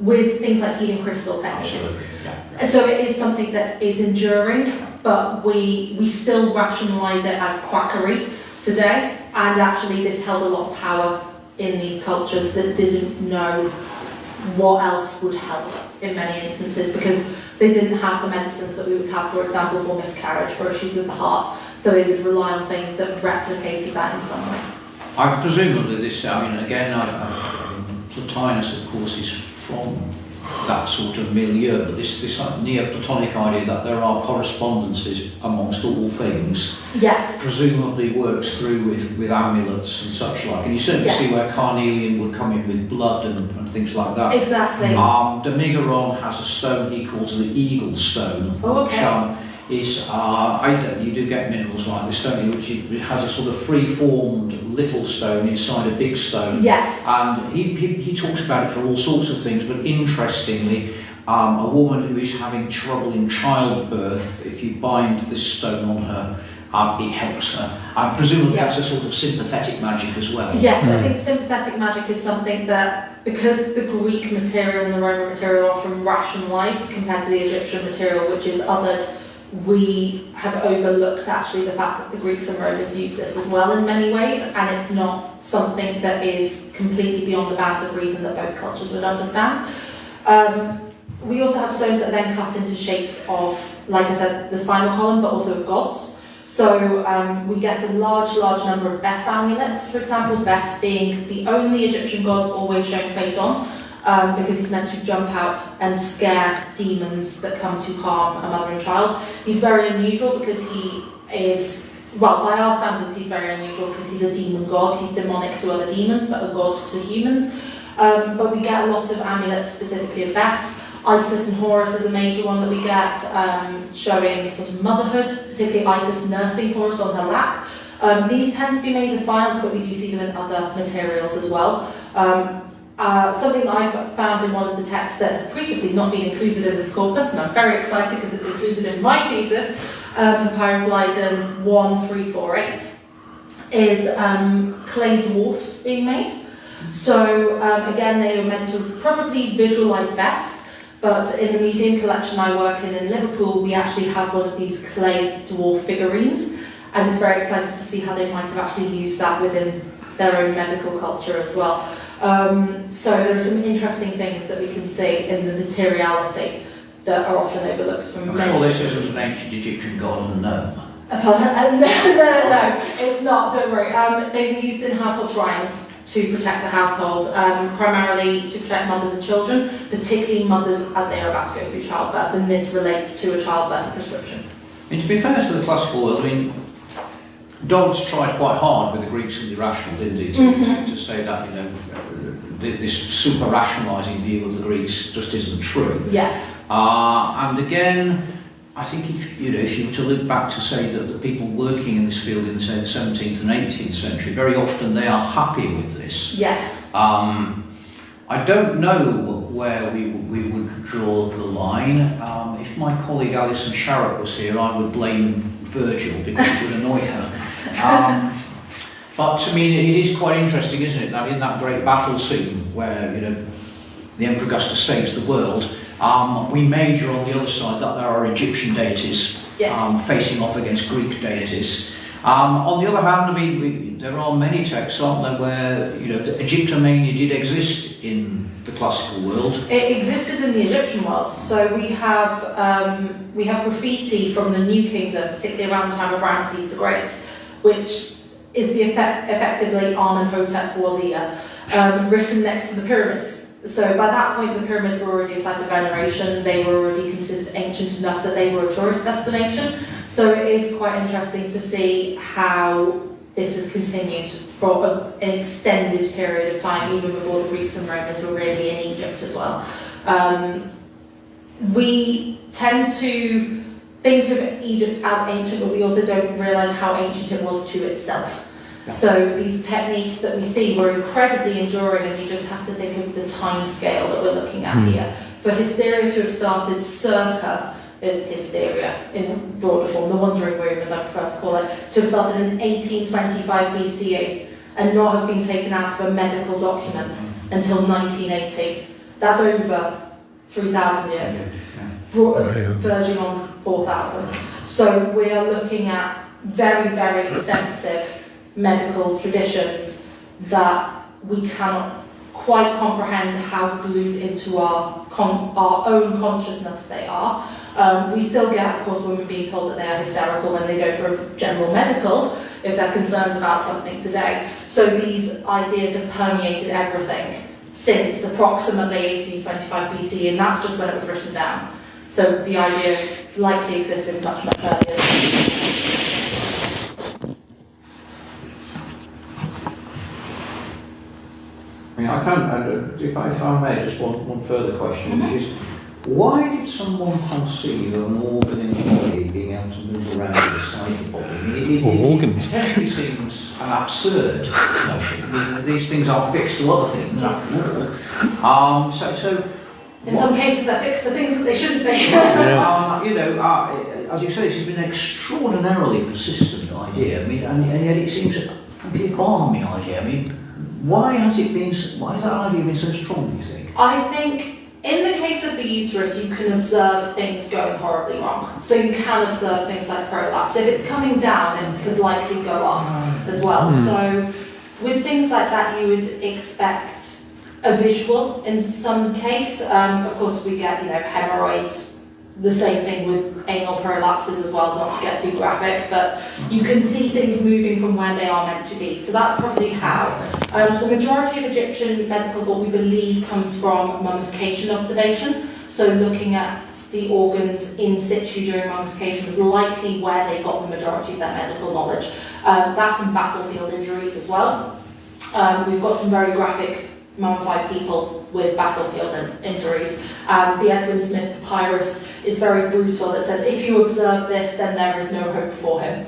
with things like healing crystal techniques. Absolutely. Yeah. So it is something that is enduring, but we still rationalise it as quackery today, and actually this held a lot of power in these cultures that didn't know what else would help in many instances, because they didn't have the medicines that we would have, for example, for miscarriage, for issues with the heart, so they would rely on things that replicated that in some way. I presumably this, Plotinus of course is from that sort of milieu, but this Neoplatonic idea that there are correspondences amongst all things, yes, presumably works through with amulets and such like, and you certainly yes, see where carnelian would come in with blood and things like that. Exactly. Demigaron has a stone he calls the eagle stone, okay, which is, you do get minerals like this, don't you, which it has a sort of free-formed little stone inside a big stone. Yes. And he talks about it for all sorts of things, but interestingly, a woman who is having trouble in childbirth, if you bind this stone on her, it helps her. And presumably yes, that's a sort of sympathetic magic as well. Yes, I think sympathetic magic is something that, because the Greek material and the Roman material are often rationalised compared to the Egyptian material, which is othered, we have overlooked actually the fact that the Greeks and Romans use this as well in many ways, and it's not something that is completely beyond the bounds of reason that both cultures would understand. We also have stones that then cut into shapes of, like I said, the spinal column, but also of gods. So we get a large number of Bes amulets, for example, Bes being the only Egyptian god always shown face on, because he's meant to jump out and scare demons that come to harm a mother and child. He's very unusual because he is, well, by our standards he's very unusual because he's a demon god. He's demonic to other demons, but a god to humans. But we get a lot of amulets specifically of Bes. Isis and Horus is a major one that we get, showing sort of motherhood, particularly Isis nursing Horus on her lap. These tend to be made of faience, but we do see them in other materials as well. Something that I've found in one of the texts that has previously not been included in this corpus, and I'm very excited because it's included in my thesis, Papyrus Leiden 1348, is clay dwarfs being made. So again, they were meant to probably visualise Bes, but in the museum collection I work in Liverpool, we actually have one of these clay dwarf figurines, and it's very exciting to see how they might have actually used that within their own medical culture as well. So there are some interesting things that we can see in the materiality that are often overlooked from many. I'm sure this isn't an ancient Egyptian god and gnome. No, it's not, don't worry. They were used in household shrines to protect the household, primarily to protect mothers and children, particularly mothers as they are about to go through childbirth, and this relates to a childbirth prescription. And to be fair to the classical world, I mean, dogs tried quite hard with the Greeks and the irrational, didn't they, to say that, this super rationalising view of the Greeks just isn't true. Yes. And again, I think if you were to look back to say that the people working in this field in, say, the 17th and 18th century, very often they are happy with this. Yes. I don't know where we would draw the line. If my colleague Alison Sharrock was here, I would blame Virgil because it would annoy her. But I mean, it is quite interesting, isn't it, that in that great battle scene where the Emperor Augustus saves the world, we major on the other side that there are Egyptian deities, yes, facing off against Greek deities. On the other hand, I mean, there are many texts, aren't there, where Egyptomania did exist in the classical world. It existed in the Egyptian world. So we have graffiti from the New Kingdom, particularly around the time of Ramses the Great, which is effectively Amenhotep was here, written next to the pyramids. So by that point, the pyramids were already a site of veneration. They were already considered ancient enough that they were a tourist destination. So it is quite interesting to see how this has continued for an extended period of time, even before the Greeks and Romans were really in Egypt as well. We tend to think of Egypt as ancient, but we also don't realise how ancient it was to itself. Yeah. So these techniques that we see were incredibly enduring, and you just have to think of the time scale that we're looking at here. For hysteria to have started circa, hysteria in broader form, the Wandering Room as I prefer to call it, to have started in 1825 BCE and not have been taken out of a medical document until 1980. That's over 3,000 years, verging on 4,000. So we are looking at very, very extensive medical traditions that we cannot quite comprehend how glued into our own consciousness they are. We still get, of course, women being told that they are hysterical when they go for a general medical, if they're concerned about something today. So these ideas have permeated everything since approximately 1825 BC, and that's just when it was written down. So the idea likely existed much, much earlier. I mean, if I may, just one further question, which is, why did someone conceive of an organ in the body being able to move around inside the body? I mean, it potentially seems an absurd notion. I mean, these things are fixed to other things, after all. In some cases, they're fixed to things that they shouldn't be. As you say, this has been an extraordinarily persistent idea. I mean, and yet it seems frankly a balmy idea. I mean, why has that idea been so strong, do you think? I think in the case of the uterus, you can observe things going horribly wrong. So you can observe things like prolapse. If it's coming down, it could likely go up as well. So with things like that, you would expect a visual in some case. Of course, we get hemorrhoids. The same thing with anal prolapses as well, not to get too graphic, but you can see things moving from where they are meant to be. So that's probably how. The majority of Egyptian medical thought, we believe, comes from mummification observation. So looking at the organs in situ during mummification was likely where they got the majority of their medical knowledge. That and battlefield injuries as well. We've got some very graphic mummified people with battlefield injuries. The Edwin Smith papyrus is very brutal. It says, if you observe this, then there is no hope for him.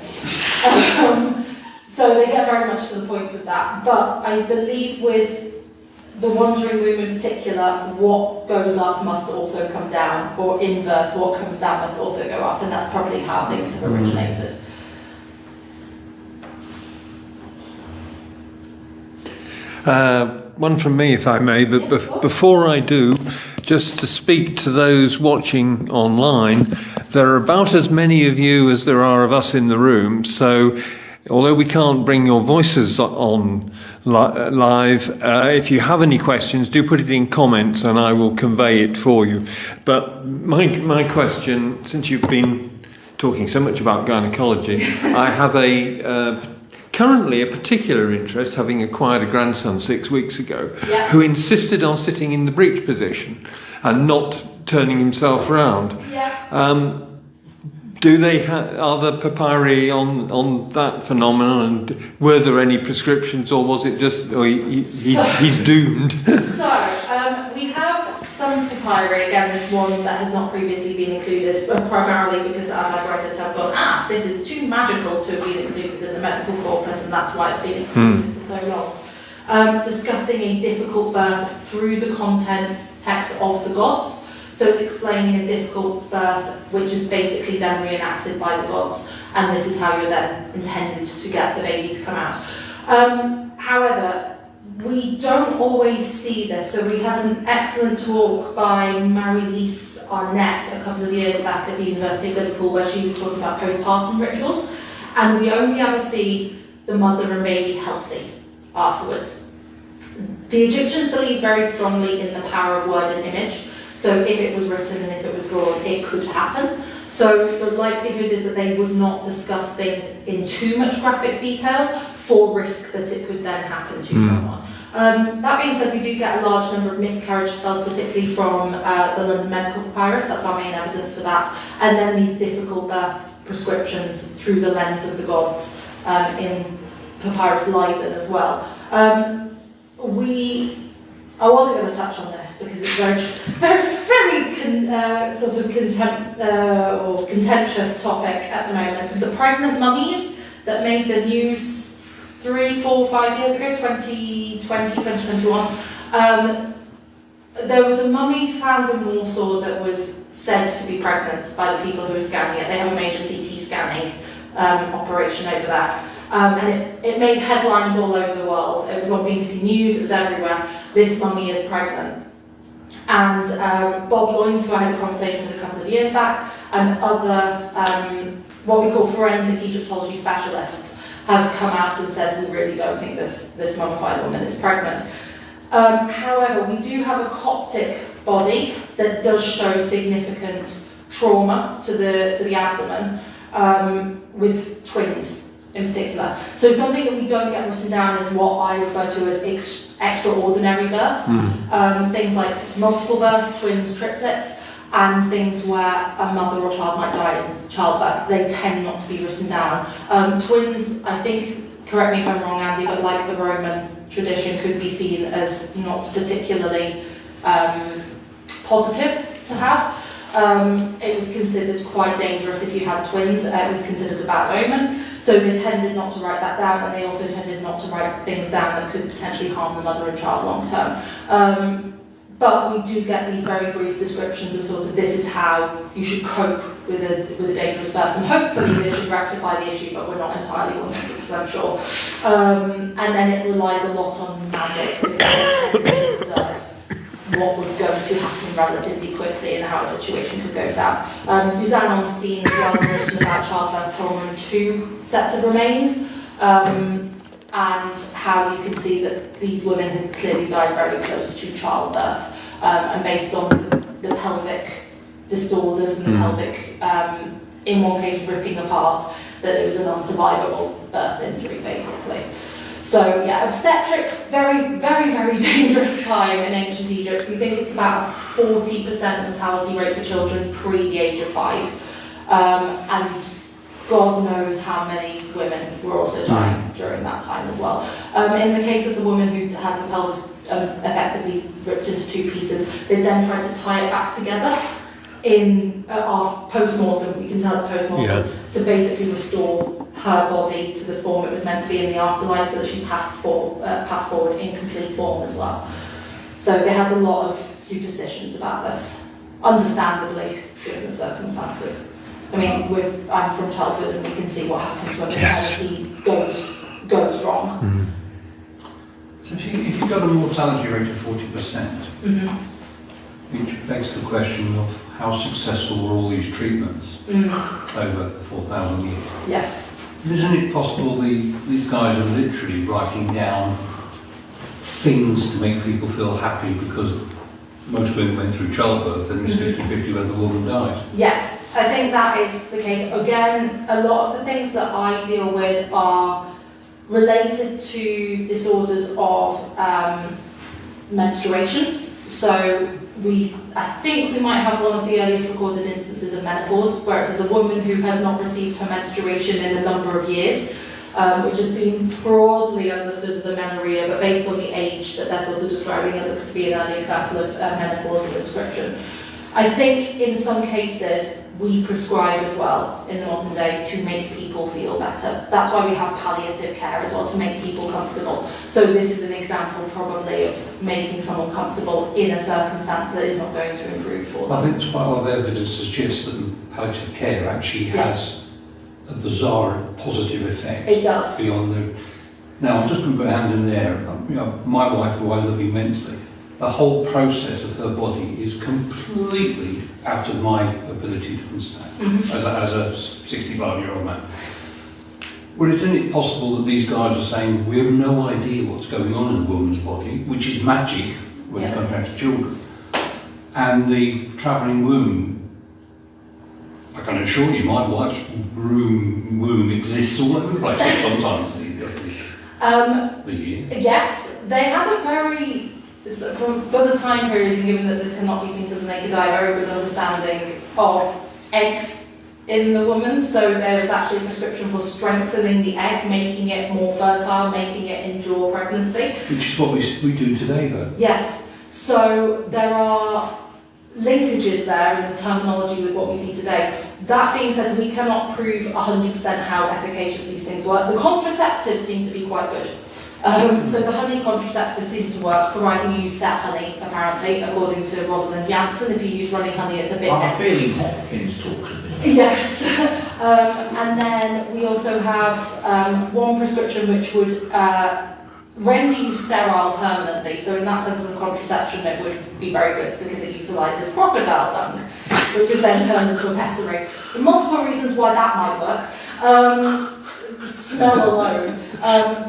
So they get very much to the point with that. But I believe with the Wandering Room in particular, what goes up must also come down, or inverse, what comes down must also go up, and that's probably how things have originated. One from me, if I may, but before I do, just to speak to those watching online, there are about as many of you as there are of us in the room, so although we can't bring your voices on live, if you have any questions, do put it in comments and I will convey it for you. But my question, since you've been talking so much about gynecology, I have currently a particular interest, having acquired a grandson 6 weeks ago, who insisted on sitting in the breech position and not turning himself round. Are there papyri on that phenomenon, and were there any prescriptions, or was it just he's doomed? We have some papyri, again this one that has not previously been included, primarily because as I've read it I've gone, this is too magical to have been included in the medical corpus, and that's why it's been excluded for so long. Discussing a difficult birth through the text of the gods. So it's explaining a difficult birth, which is basically then reenacted by the gods, and this is how you're then intended to get the baby to come out. However, we don't always see this. So we had an excellent talk by Marie-Lise Arnett a couple of years back at the University of Liverpool, where she was talking about postpartum rituals, and we only ever see the mother and baby healthy afterwards. The Egyptians believed very strongly in the power of word and image, so if it was written and if it was drawn, it could happen. So the likelihood is that they would not discuss things in too much graphic detail for risk that it could then happen to someone. That being said, we do get a large number of miscarriage spells, particularly from the London Medical Papyrus. That's our main evidence for that. And then these difficult birth prescriptions through the lens of the gods in Papyrus Leiden as well. I wasn't going to touch on this because it's very contentious topic at the moment. The pregnant mummies that made the news 3, 4, 5 years ago, 2020, 2021. There was a mummy found in Warsaw that was said to be pregnant by the people who were scanning it. They have a major CT scanning operation over there. And it made headlines all over the world. It was on BBC News, it was everywhere. This mummy is pregnant. And Bob Loynes, who I had a conversation with a couple of years back, and other what we call forensic Egyptology specialists have come out and said, we really don't think this mummified woman is pregnant. However, we do have a Coptic body that does show significant trauma to the abdomen, with twins in particular. So something that we don't get written down is what I refer to as extraordinary birth. Things like multiple birth, twins, triplets, and things where a mother or child might die in childbirth. They tend not to be written down. Twins, I think, correct me if I'm wrong, Andy, but like the Roman tradition, could be seen as not particularly positive to have. It was considered quite dangerous if you had twins. It was considered a bad omen. So they tended not to write that down, and they also tended not to write things down that could potentially harm the mother and child long term. But we do get these very brief descriptions of sort of this is how you should cope with a dangerous birth, and hopefully this should rectify the issue, but we're not entirely 100% sure. And then it relies a lot on magic, because it tends to observe what was going to happen relatively quickly and how a situation could go south. Suzanne Ornstein as well has written about childbirth trauma in 2 sets of remains, and how you can see that these women had clearly died very close to childbirth, and based on the pelvic disorders and the pelvic, in one case ripping apart, that it was an unsurvivable birth injury basically. So yeah, obstetrics, very, very, very dangerous time in ancient Egypt. We think it's about a 40% mortality rate for children pre the age of 5. And God knows how many women were also dying during that time as well. In the case of the woman who had her pelvis effectively ripped into 2 pieces, they then tried to tie it back together in post-mortem, we can tell it's post-mortem, to basically restore her body to the form it was meant to be in the afterlife, so that she passed forward in complete form as well. So they had a lot of superstitions about this, understandably, given the circumstances. I mean, I'm from Telford, and we can see what happens when maternity goes wrong. So if you've got a mortality rate of 40%, which begs the question of how successful were all these treatments over 4,000 years? Yes. Isn't it possible these guys are literally writing down things to make people feel happy, because most women went through childbirth and it's 50-50 whether the woman dies? Yes, I think that is the case. Again, a lot of the things that I deal with are related to disorders of menstruation. So I think we might have one of the earliest recorded instances of menopause, where it says a woman who has not received her menstruation in a number of years, which has been broadly understood as amenorrhea, but based on the age that they're sort of describing, it looks to be an early example of menopausal inscription. I think in some cases we prescribe as well in the modern day to make people feel better. That's why we have palliative care as well, to make people comfortable. So this is an example probably of making someone comfortable in a circumstance that is not going to improve for them. I think there's quite a lot of evidence to suggest that palliative care actually has a bizarre positive effect. It does. Beyond the... Now, I'm just going to put a hand in there. My wife, who I love immensely, the whole process of her body is completely out of my ability to understand as a 65-year-old man. Well, isn't it possible that these guys are saying we have no idea what's going on in the woman's body, which is magic when it comes down to children, and the travelling womb? I can assure you, my wife's womb exists all over the place sometimes the year. Yes, they have a very, for the time period, and given that this cannot be seen to the naked eye, very good understanding of eggs in the woman. So there is actually a prescription for strengthening the egg, making it more fertile, making it endure pregnancy. Which is what we do today, though. Yes, so there are linkages there in the terminology with what we see today. That being said, we cannot prove 100% how efficacious these things work. The contraceptives seem to be quite good. So the honey contraceptive seems to work, providing you use set honey, apparently, according to Rosalind Jansen. If you use running honey, it's a bit... I'm feeling Hopkins talks a bit. Yes. And then we also have one prescription which would render you sterile permanently. So in that sense of contraception, it would be very good because it utilises crocodile dung, which is then turned into a pessary. There are multiple reasons why that might work. Smell alone.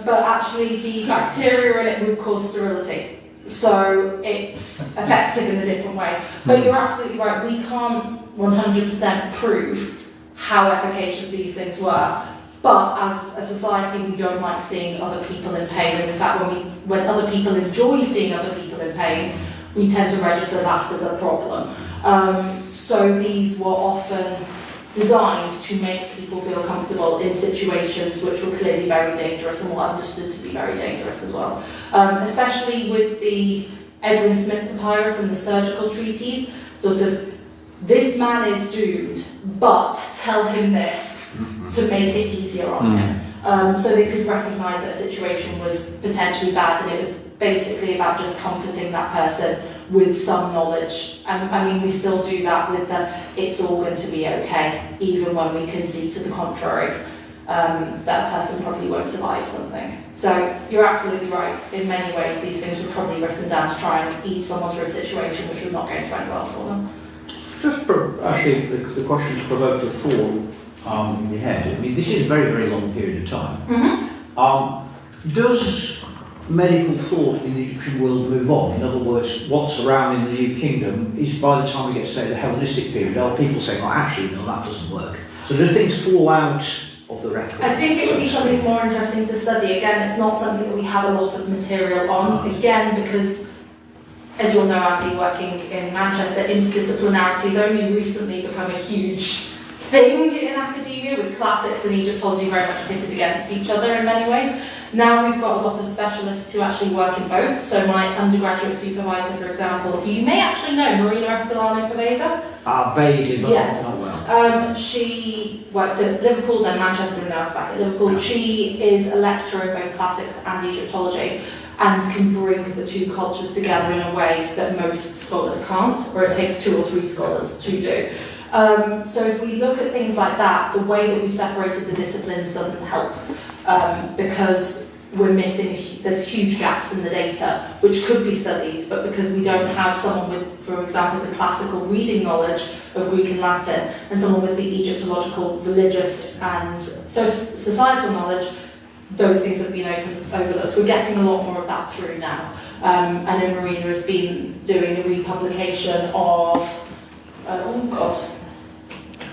But actually the bacteria in it would cause sterility. So it's effective in a different way. But you're absolutely right, we can't 100% prove how efficacious these things were. But as a society, we don't like seeing other people in pain. And in fact, when other people enjoy seeing other people in pain, we tend to register that as a problem. So these were often designed to make people feel comfortable in situations which were clearly very dangerous and were understood to be very dangerous as well. Especially with the Edwin Smith papyrus and the surgical treaties, sort of, this man is doomed, but tell him this to make it easier on him. So they could recognise that a situation was potentially bad, and it was basically about just comforting that person with some knowledge. And I mean, we still do that with it's all going to be okay, even when we can see to the contrary, that a person probably won't survive something. So you're absolutely right. In many ways, these things were probably written down to try and ease someone through a situation which was not going to end well for them. Just actually, the questions provoked a thought in your head. I mean, this is a very, very long period of time. Does medical thought in the Egyptian world move on? In other words, what's around in the New Kingdom is, by the time we get to, say, the Hellenistic period, are people saying, well, actually, no, that doesn't work. So do things fall out of the record? I think it would be something more interesting to study. Again, it's not something that we have a lot of material on. Again, because, as you'll know, Andy, working in Manchester, interdisciplinarity has only recently become a huge thing in academia, with classics and Egyptology very much pitted against each other in many ways. Now we've got a lot of specialists who actually work in both. So my undergraduate supervisor, for example, who you may actually know, Marina Escalano-Paveda. Vaguely, but yes. not well. She worked at Liverpool, then Manchester, and now is back at Liverpool. She is a lecturer in both classics and Egyptology, and can bring the two cultures together in a way that most scholars can't, or it takes 2 or 3 scholars to do. So if we look at things like that, the way that we've separated the disciplines doesn't help, because we're missing, there's huge gaps in the data which could be studied, but because we don't have someone with, for example, the classical reading knowledge of Greek and Latin, and someone with the Egyptological, religious and societal knowledge, those things have been overlooked. We're getting a lot more of that through now. And then Marina has been doing a republication of,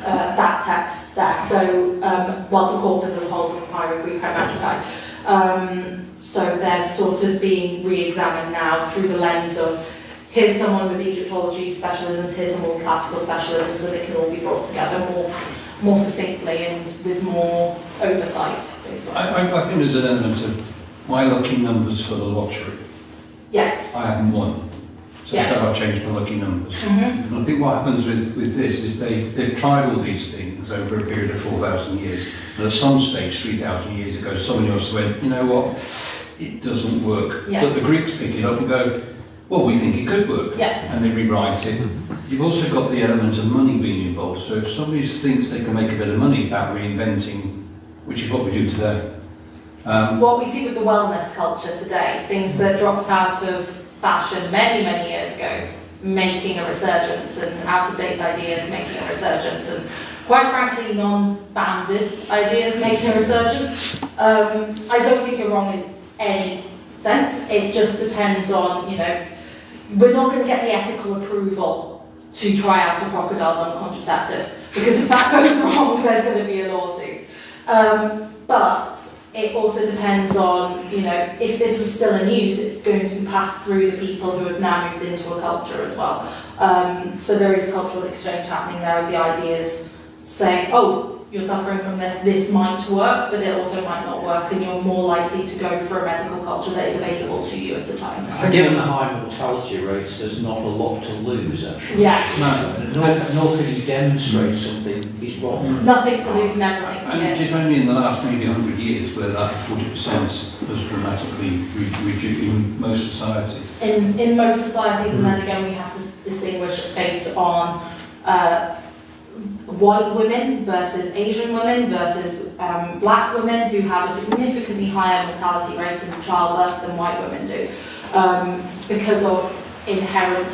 that text there. So, the corpus as a whole, the Papyri Graeco-Magi. So they're sort of being re-examined now through the lens of, here's someone with Egyptology specialisms, here's someone with classical specialisms, and they can all be brought together more succinctly and with more oversight, basically. I think there's an element of my lucky numbers for the lottery. Yes. I haven't won. So I've changed my lucky numbers. And I think what happens with this is they've tried all these things over a period of 4,000 years. And at some stage, 3,000 years ago, someone else went, you know what, it doesn't work. Yeah. But the Greeks pick it up and go, well, we think it could work. Yeah. And they rewrite it. You've also got the element of money being involved. So if somebody thinks they can make a bit of money about reinventing, which is what we do today. It's what we see with the wellness culture today, things that dropped out of fashion many, many years ago, making a resurgence, and out-of-date ideas making a resurgence, and quite frankly, non-founded ideas making a resurgence. I don't think you're wrong in any sense. It just depends on, we're not going to get the ethical approval to try out a crocodile-dung contraceptive, because if that goes wrong, there's going to be a lawsuit. But it also depends on, if this was still in use, it's going to be passed through the people who have now moved into a culture as well. So there is cultural exchange happening there with the ideas saying, oh, you're suffering from this might work, but it also might not work, and you're more likely to go for a medical culture that is available to you at the time. And given the high mortality rates, there's not a lot to lose, actually. Yeah. Nor can you demonstrate something is wrong. Nothing to lose and everything to And gain. it is only in the last maybe 100 years where that 40% has dramatically reduced in most societies. In most societies, and then again we have to distinguish based on white women versus Asian women versus black women, who have a significantly higher mortality rate in childbirth than white women do, because of inherent,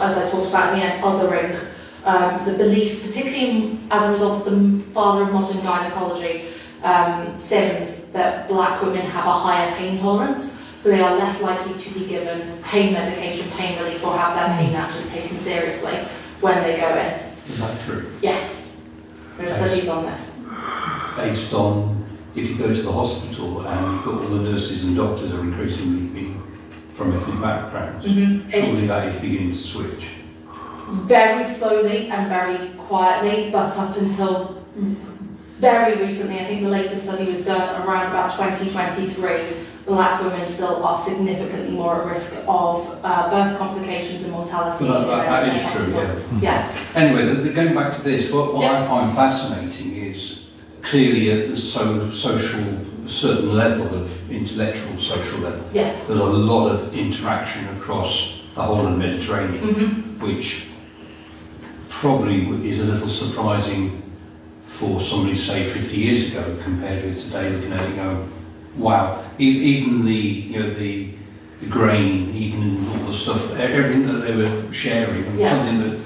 as I talked about in the end, othering, the belief, particularly as a result of the father of modern gynecology, Sims, that black women have a higher pain tolerance, so they are less likely to be given pain medication, pain relief, or have their pain actually taken seriously when they go in. Is that true? Yes, there are studies on this. Based on, if you go to the hospital and you've got all the nurses and doctors are increasingly being from ethnic backgrounds, surely that is beginning to switch. Very slowly and very quietly, but up until very recently, I think the latest study was done around about 2023, black women still are significantly more at risk of birth complications and mortality. Well, that is true, yeah. Anyway, going back to this, what I find fascinating is clearly at the certain level of intellectual social level, Yes. there's a lot of interaction across the whole of the Mediterranean, which probably is a little surprising for somebody, say, 50 years ago compared with today, looking at it going, wow, even the grain, even all the stuff, everything that they were sharing, and something that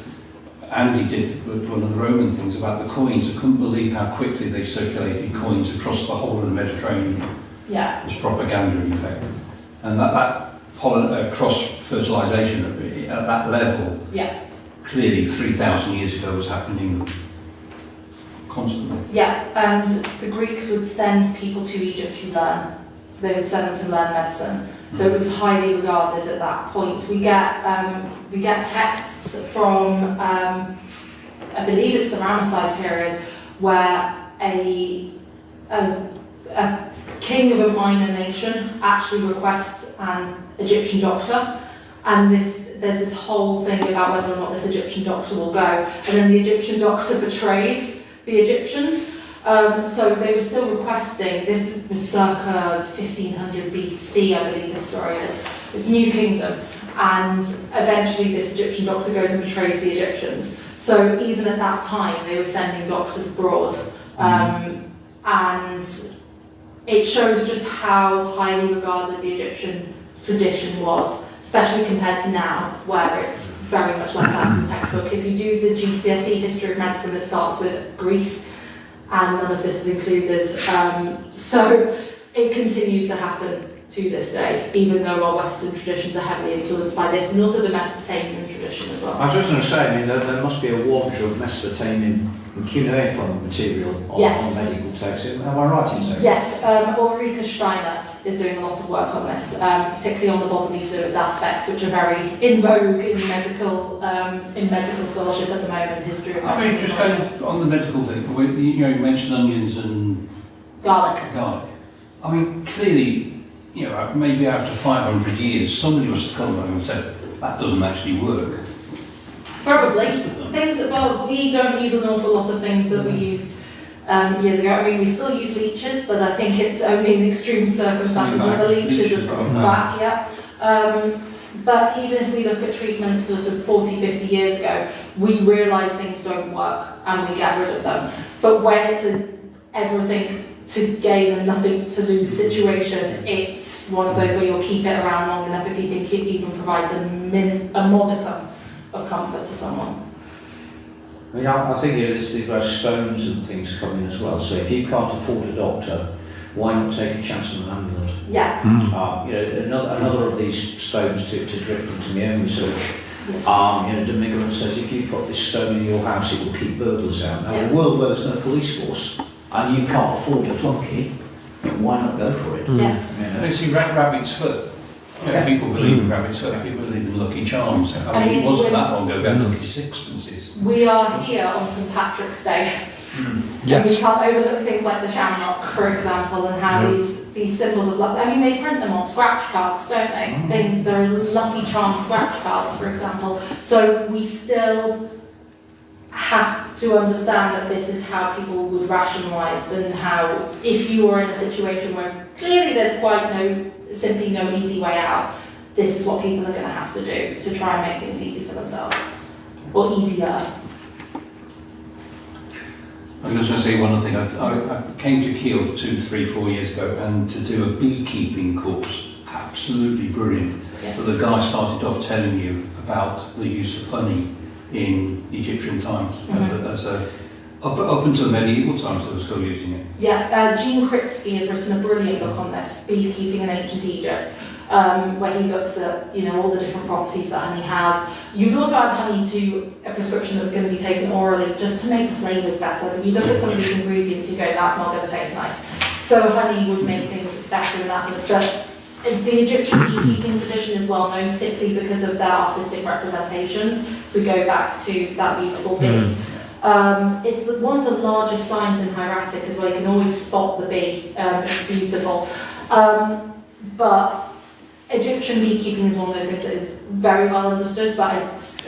Andy did with one of the Roman things about the coins. I couldn't believe how quickly they circulated coins across the whole of the Mediterranean. Yeah. It was propaganda, in fact. And that cross-fertilisation at that level, clearly 3,000 years ago was happening constantly. Yeah, and the Greeks would send people to Egypt to learn. They would send them to learn medicine. So it was highly regarded at that point. We get texts from, I believe it's the Ramesside period, where a king of a minor nation actually requests an Egyptian doctor, and there's this whole thing about whether or not this Egyptian doctor will go, and then the Egyptian doctor betrays the Egyptians. So they were still requesting, this was circa 1500 BC, I believe the story is, it's New Kingdom, and eventually this Egyptian doctor goes and betrays the Egyptians. So even at that time, they were sending doctors abroad, and it shows just how highly regarded the Egyptian tradition was, especially compared to now, where it's very much left out of the textbook. If you do the GCSE history of medicine, it starts with Greece, and none of this is included. So it continues to happen to this day, even though our Western traditions are heavily influenced by this, and also the Mesopotamian tradition as well. I was just going to say, there must be a wash of Mesopotamian and cuneiform material on medical texts. Am I right in saying? Yes, Ulrika Steinert is doing a lot of work on this, particularly on the bodily fluids aspect, which are very in vogue in medical scholarship at the moment, history of medicine. I mean, just going on the medical thing, you mentioned onions and garlic. I mean, clearly, maybe after 500 years, somebody must have come along and said, that doesn't actually work. Probably. We don't use an awful lot of things that we used years ago. I mean, we still use leeches, but I think it's only in extreme circumstances that the leeches have gone back, But even if we look at treatments sort of 40, 50 years ago, we realise things don't work and we get rid of them. But when it's everything to gain and nothing to lose situation, it's one of those where you'll keep it around long enough if you think it even provides a modicum of comfort to someone. I mean, I think there's stones and things coming as well. So if you can't afford a doctor, why not take a chance on an amulet? Yeah. Another of these stones to drift into my own research. Yes. Demigrant says if you put this stone in your house, it will keep burglars out. Now, in a world where there's no police force and you can't afford a flunky, why not go for it? Yeah. You see, rabbit's foot. People believe in rabbit's foot. People believe in lucky charms. I mean, it wasn't that long ago. We had lucky sixpences. We are here on St Patrick's Day. Yes. And we can't overlook things like the shamrock, for example, and how these symbols of luck. I mean, they print them on scratch cards, don't they? Things that are lucky charm scratch cards, for example. So we still have to understand that this is how people would rationalise, and how if you are in a situation where clearly there's simply no easy way out, this is what people are going to have to do to try and make things easy for themselves, or easier. I was going to say one other thing. I came to Keele 2, 3, 4 years ago, and to do a beekeeping course, absolutely brilliant. Yeah. But the guy started off telling you about the use of honey in Egyptian times, up until medieval times they were still using it. Yeah, Jean Kritsky has written a brilliant book on this, Beekeeping in Ancient Egypt, where he looks at all the different properties that honey has. You would also add honey to a prescription that was going to be taken orally just to make the flavours better. If you look at some of these ingredients, you go, that's not going to taste nice. So honey would make things better in that sense. But the Egyptian beekeeping tradition is well known, particularly because of their artistic representations. If we go back to that beautiful bee. It's one of the largest signs in hieratic as well. You can always spot the bee. It's beautiful. But Egyptian beekeeping is one of those things that is very well understood, but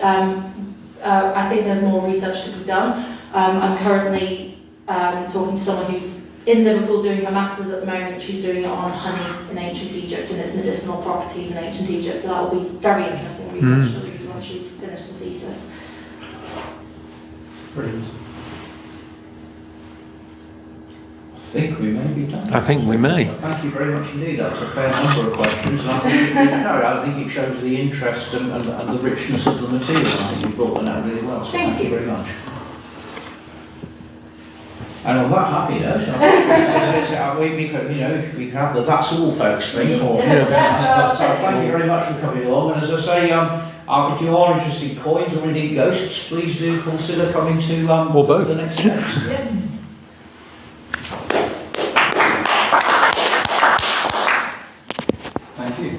I think there's more research to be done. I'm currently talking to someone who's in Liverpool doing her masters at the moment. She's doing it on honey in ancient Egypt and its medicinal properties in ancient Egypt, so that will be very interesting research to read when she's finished the thesis. Brilliant. I think we may be done. I think we may. Thank you very much indeed. That's a fair number of questions. And I think it shows the interest and the richness of the material. I think you brought that out really well. So thank you very much. And on that happy note, we can have the "that's all, folks" thing. So thank you very much for coming along. And as I say, if you are interested in coins or indeed ghosts, please do consider coming to the next event. Thank you.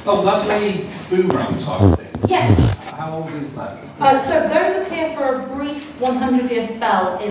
Oh, lovely boomerang type thing. Yes. How old is that? So those appear for a brief 100-year spell in